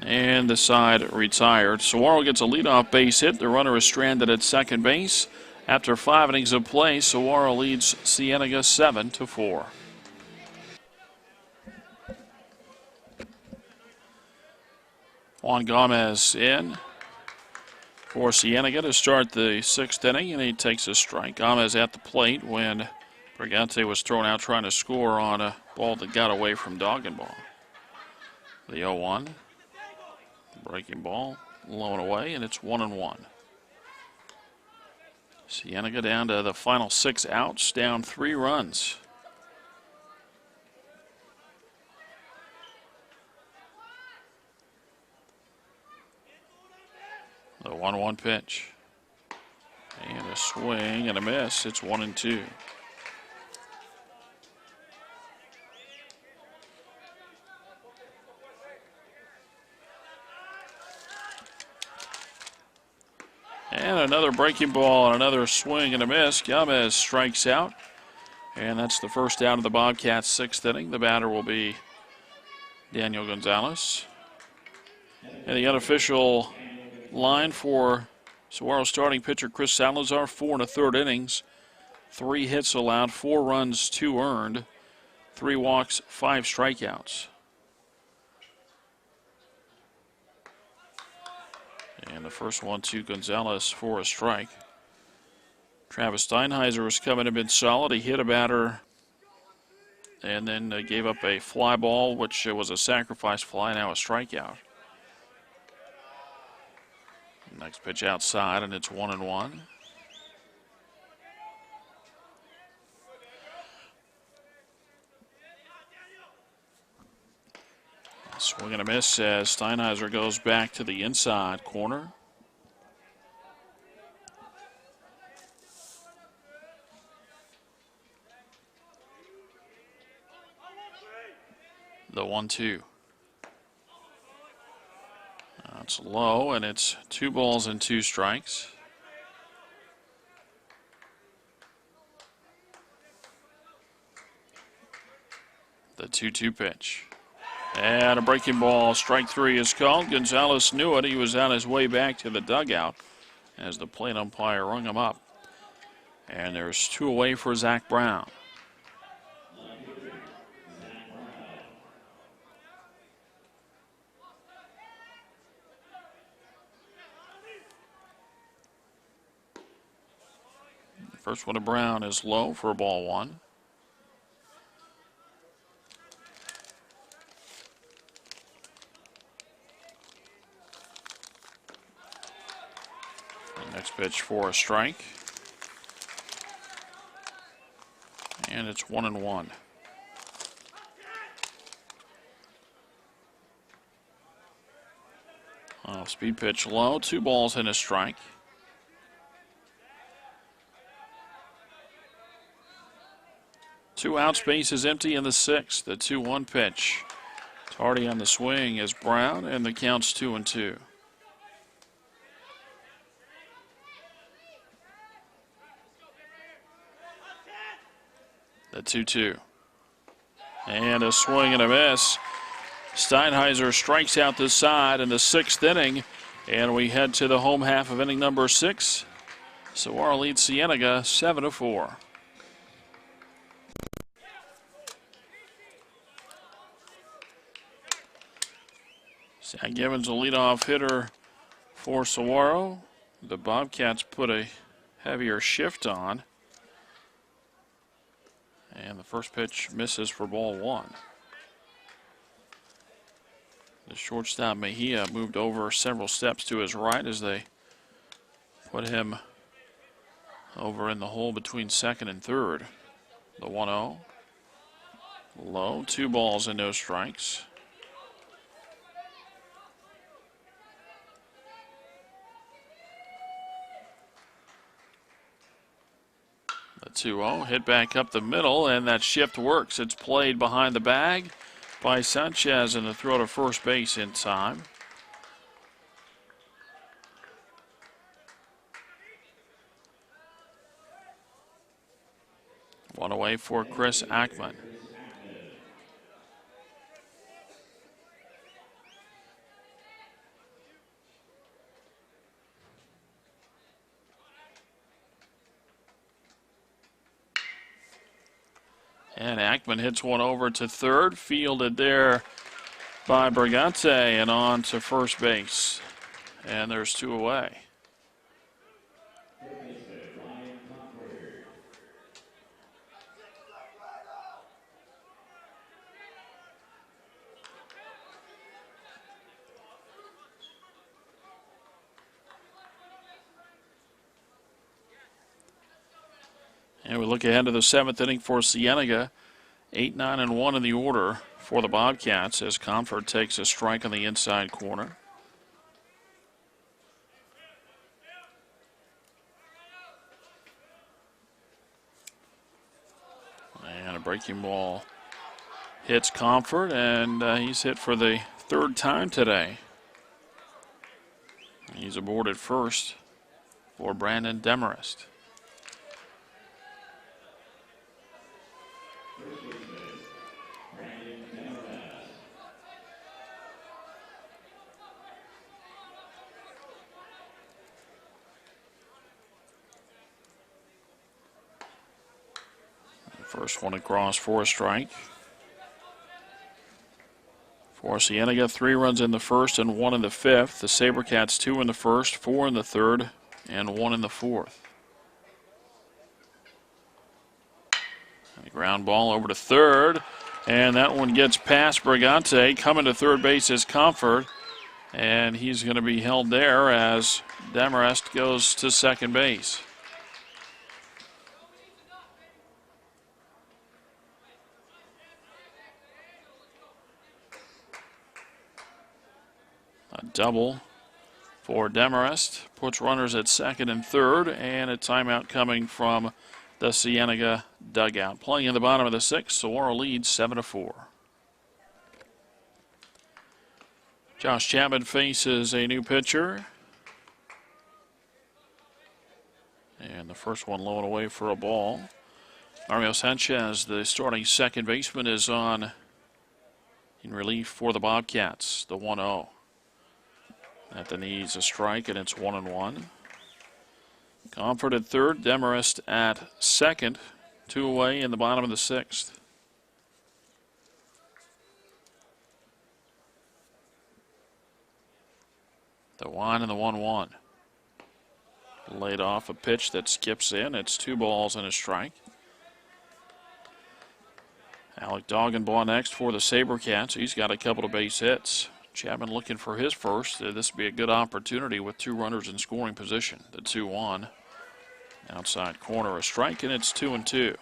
And the side retired. Saguaro gets a leadoff base hit. The runner is stranded at second base. After 5 innings of play, Saguaro leads Cienega 7-4. Juan Gomez in for Cienega to start the 6th inning, and he takes a strike. Gomez at the plate when Brigante was thrown out trying to score on a ball that got away from Doggenbaugh. The 0-1. Breaking ball, low and away, and it's 1-1. Cienega down to the final 6 outs, down 3 runs. The 1-1 pitch. And a swing and a miss. It's 1-2. And another breaking ball and another swing and a miss. Gomez strikes out. And that's the first out of the Bobcats' 6th inning. The batter will be Daniel Gonzalez. And the unofficial line for Saguaro starting pitcher Chris Salazar, 4 1/3 innings. 3 hits allowed, 4 runs, 2 earned, 3 walks, 5 strikeouts. And the first one to Gonzalez for a strike. Travis Steinheiser was coming in, been solid. He hit a batter and then gave up a fly ball, which was a sacrifice fly, now a strikeout. Next pitch outside, and it's 1-1. Swing and a miss as Steinheiser goes back to the inside corner. The 1-2. That's low, and it's 2 balls and 2 strikes. The 2-2 pitch. And a breaking ball, strike 3 is called. Gonzalez knew it. He was on his way back to the dugout as the plate umpire rung him up. And there's 2 away for Zach Brown. First one to Brown is low for ball 1. The next pitch for a strike. And it's 1-1. Speed pitch low, 2 balls and a strike. Two outs, base is empty in the 6th. The 2-1 pitch. Tardy on the swing is Brown, and the count's 2-2. The 2-2. And a swing and a miss. Steinheiser strikes out the side in the 6th inning, and we head to the home half of inning number 6. Saguaro leads Cienega 7-4. Zach Gibbons, a leadoff hitter for Saguaro. The Bobcats put a heavier shift on. And the first pitch misses for ball 1. The shortstop Mejia moved over several steps to his right as they put him over in the hole between second and third. The 1-0. Low, 2 balls and no strikes. The 2-0 hit back up the middle, and that shift works. It's played behind the bag by Sanchez, and the throw to first base in time. One away for Chris Ackman. And Ackman hits one over to third, fielded there by Brigante, and on to first base. And there's 2 away. And we look ahead to the 7th inning for Cienega. 8-9-1 in the order for the Bobcats as Comfort takes a strike on the inside corner. And a breaking ball hits Comfort, and he's hit for the 3rd time today. He's aboard at first for Brandon Demarest. First one across for a strike. For Cienega, 3 runs in the first and 1 in the 5th. The SaberCats 2 in the first, 4 in the 3rd, and 1 in the 4th. And a ground ball over to third, and that one gets past Brigante. Coming to third base is Comfort, and he's going to be held there as Demarest goes to second base. A double for Demarest puts runners at second and third, and a timeout coming from the Cienega dugout. Playing in the bottom of the 6th, Saguaro leads 7-4. Josh Chapman faces a new pitcher. And the first one low and away for a ball. Mario Sanchez, the starting second baseman, is on in relief for the Bobcats. The 1-0. At the knees, a strike, and it's 1-1. Comfort at third, Demarest at second. 2 away in the bottom of the 6th. The 1 and the 1-1. Laid off a pitch that skips in. It's 2 balls and a strike. Alec Doggenbaugh next for the SaberCats. He's got a couple of base hits. Chapman looking for his first. This would be a good opportunity with 2 runners in scoring position. The 2-1. Outside corner, a strike, and it's 2-2.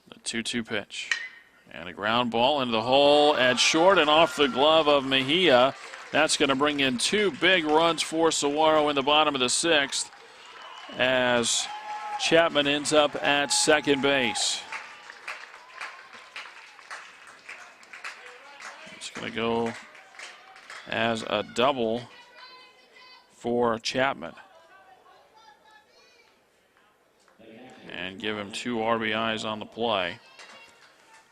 The 2-2 pitch. And a ground ball into the hole at short and off the glove of Mejia. That's going to bring in 2 big runs for Saguaro in the bottom of the 6th as Chapman ends up at second base. It's going to go as a double for Chapman and give him 2 RBIs on the play.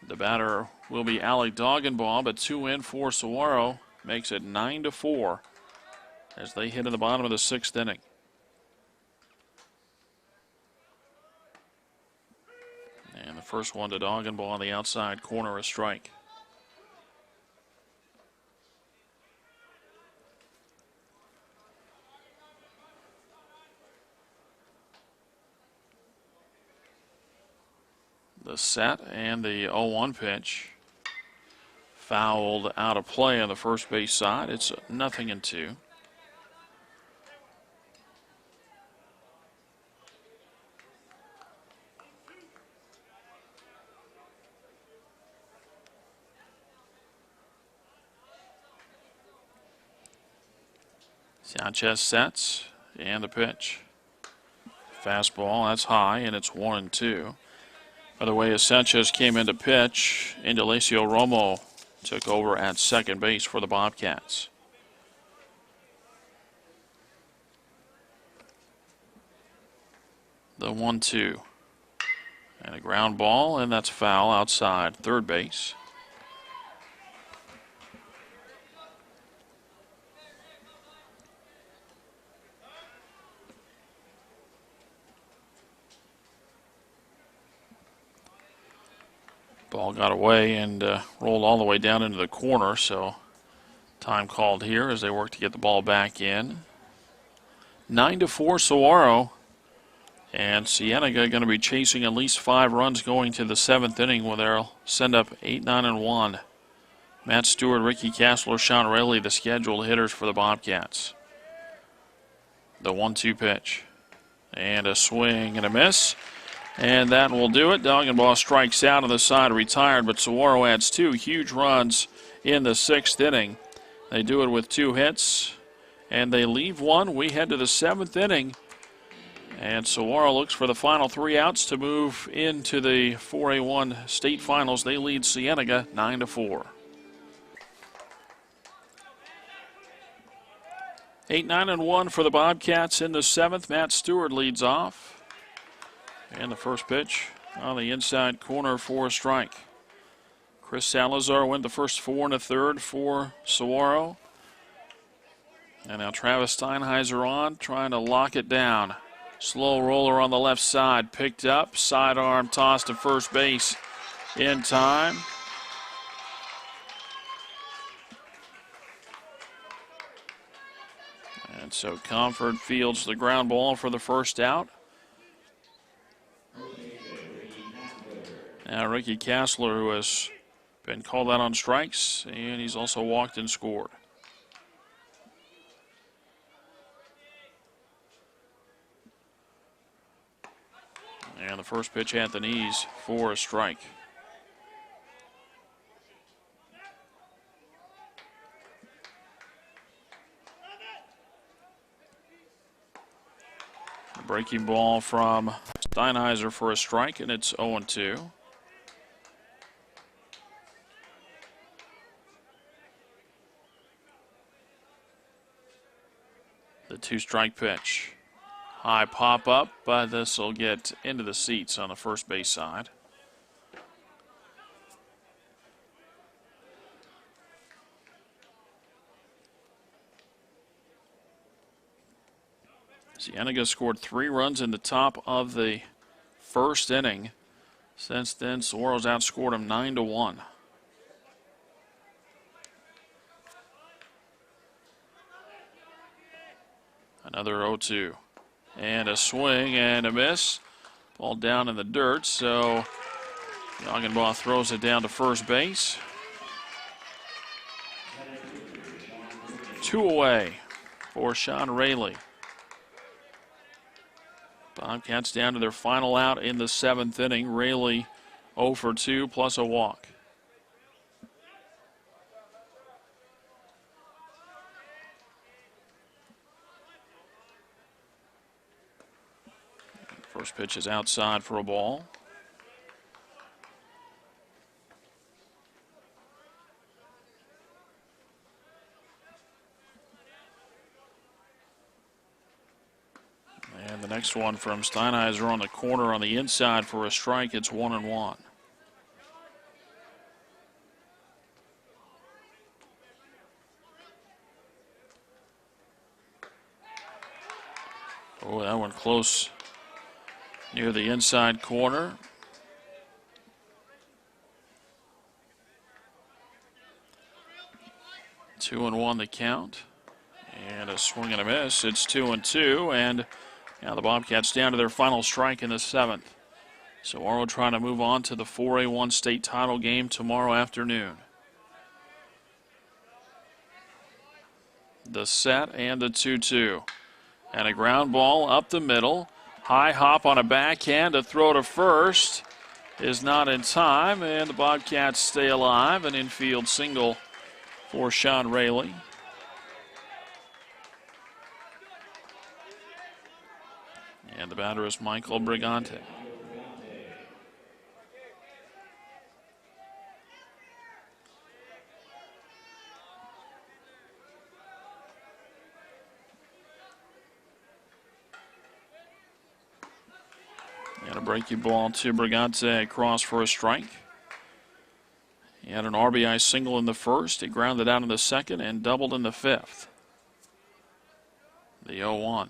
The batter will be Alec Doggenbaugh, but 2 in for Saguaro makes it 9-4 as they hit in the bottom of the 6th inning. And the first one to Doggenbaugh on the outside corner, a strike. The set and the 0-1 pitch. fouled out of play on the first base side. It's 0-2. Sanchez sets, and the pitch. Fastball, that's high, and it's 1-2. By the way, as Sanchez came into pitch, Indalecio Romo took over at second base for the Bobcats. The 1-2. And a ground ball, and that's foul outside third base. Ball got away and rolled all the way down into the corner, so time called here as they work to get the ball back in. 9-4 Saguaro, and Cienega going to be chasing at least 5 runs going to the 7th inning where they'll send up 8, 9, and 1. Matt Stewart, Ricky Castler, Sean Rayleigh, the scheduled hitters for the Bobcats. The 1-2 pitch, and a swing and a miss. And that will do it. Doggenbaugh strikes out on the side, retired, but Saguaro adds 2 huge runs in the 6th inning. They do it with 2 hits, and they leave 1. We head to the 7th inning, and Saguaro looks for the final 3 outs to move into the 4A1 state finals. They lead Cienega 9-4. 8, 9, and 1 for the Bobcats in the 7th. Matt Stewart leads off. And the first pitch on the inside corner for a strike. Chris Salazar went the first 4 1/3 for Saguaro. And now Travis Steinheiser on, trying to lock it down. Slow roller on the left side, picked up, sidearm toss to first base in time. And so Comfort fields the ground ball for the first out. Now Ricky Castler, who has been called out on strikes, and he's also walked and scored. And the first pitch at the knees for a strike. A breaking ball from Steinheiser for a strike, and it's 0-2. The 2-strike pitch. High pop up, but this will get into the seats on the first base side. Cienega scored 3 runs in the top of the first inning. Since then, Saguaro's outscored them 9-1. Another 0-2. And a swing and a miss. Ball down in the dirt, so Doggenbaugh throws it down to first base. 2 away for Sean Rayleigh. Bobcats down to their final out in the 7th inning. Rayleigh 0 for 2 plus a walk. First pitch is outside for a ball. And the next one from Steinheiser on the corner on the inside for a strike. It's 1-1. Oh, that one close near the inside corner. Two and one the count. And a swing and a miss. It's 2-2, and now the Bobcats down to their final strike in the 7th. Saguaro trying to move on to the 4A1 state title game tomorrow afternoon. the set and the 2-2. And a ground ball up the middle. High hop on a backhand. A throw to first is not in time, and the Bobcats stay alive. An infield single for Sean Rayleigh. And the batter is Michael Brigante. And a breaking ball to Brigante across for a strike. He had an RBI single in the first. He grounded out in the second and doubled in the fifth. The 0-1.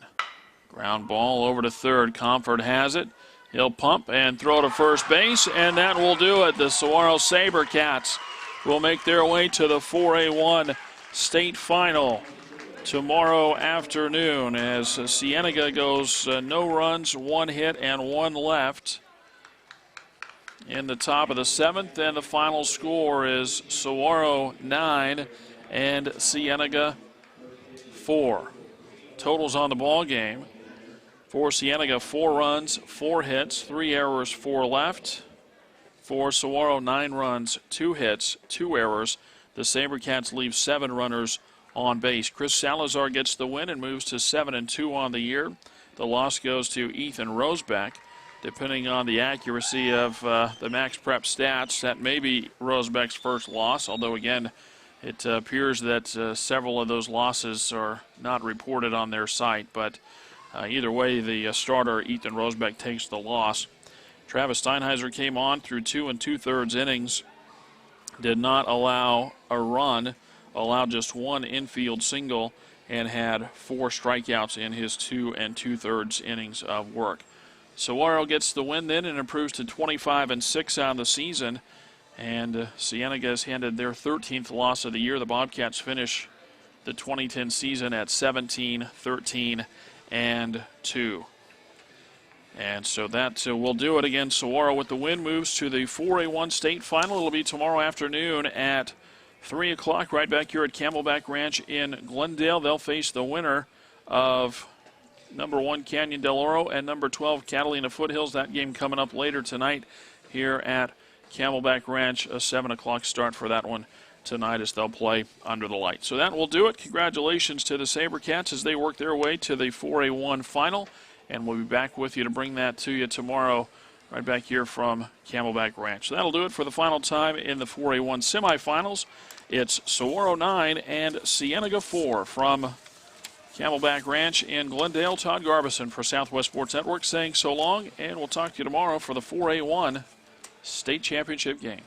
Ground ball over to third. Comfort has it. He'll pump and throw to first base, and that will do it. The Saguaro SaberCats will make their way to the 4A1 state final tomorrow afternoon as Cienega goes no runs, 1 hit, and 1 left in the top of the 7th, and the final score is Saguaro 9 and Cienega 4. Totals on the ball game for Cienega: 4 runs, 4 hits, 3 errors, 4 left. For Saguaro, 9 runs, 2 hits, 2 errors. The SaberCats leave 7 runners on base. Chris Salazar gets the win and moves to 7-2 on the year. The loss goes to Ethan Rosebeck. Depending on the accuracy of the Max Prep stats, that may be Rosebeck's first loss, although again, it appears that several of those losses are not reported on their site. But either way, the starter, Ethan Rosebeck, takes the loss. Travis Steinheiser came on through 2 2/3 innings, did not allow a run, allowed just 1 infield single, and had 4 strikeouts in his 2 2/3 innings of work. Saguaro gets the win then and improves to 25-6 on the season. And Cienega has handed their 13th loss of the year. The Bobcats finish the 2010 season at 17-13-2. And so that will do it. Again, Saguaro with the win moves to the 4A1 state final. It'll be tomorrow afternoon at 3 o'clock right back here at Camelback Ranch in Glendale. They'll face the winner of number 1 Canyon Del Oro and number 12 Catalina Foothills. That game coming up later tonight here at Camelback Ranch. A 7 o'clock start for that one tonight as they'll play under the lights. So that will do it. Congratulations to the SaberCats as they work their way to the 4A1 final. And we'll be back with you to bring that to you tomorrow right back here from Camelback Ranch. So that'll do it for the final time in the 4A1 semifinals. It's Saguaro 9 and Cienega 4 from Camelback Ranch in Glendale. Todd Garbison for Southwest Sports Network saying so long, and we'll talk to you tomorrow for the 4A1 state championship game.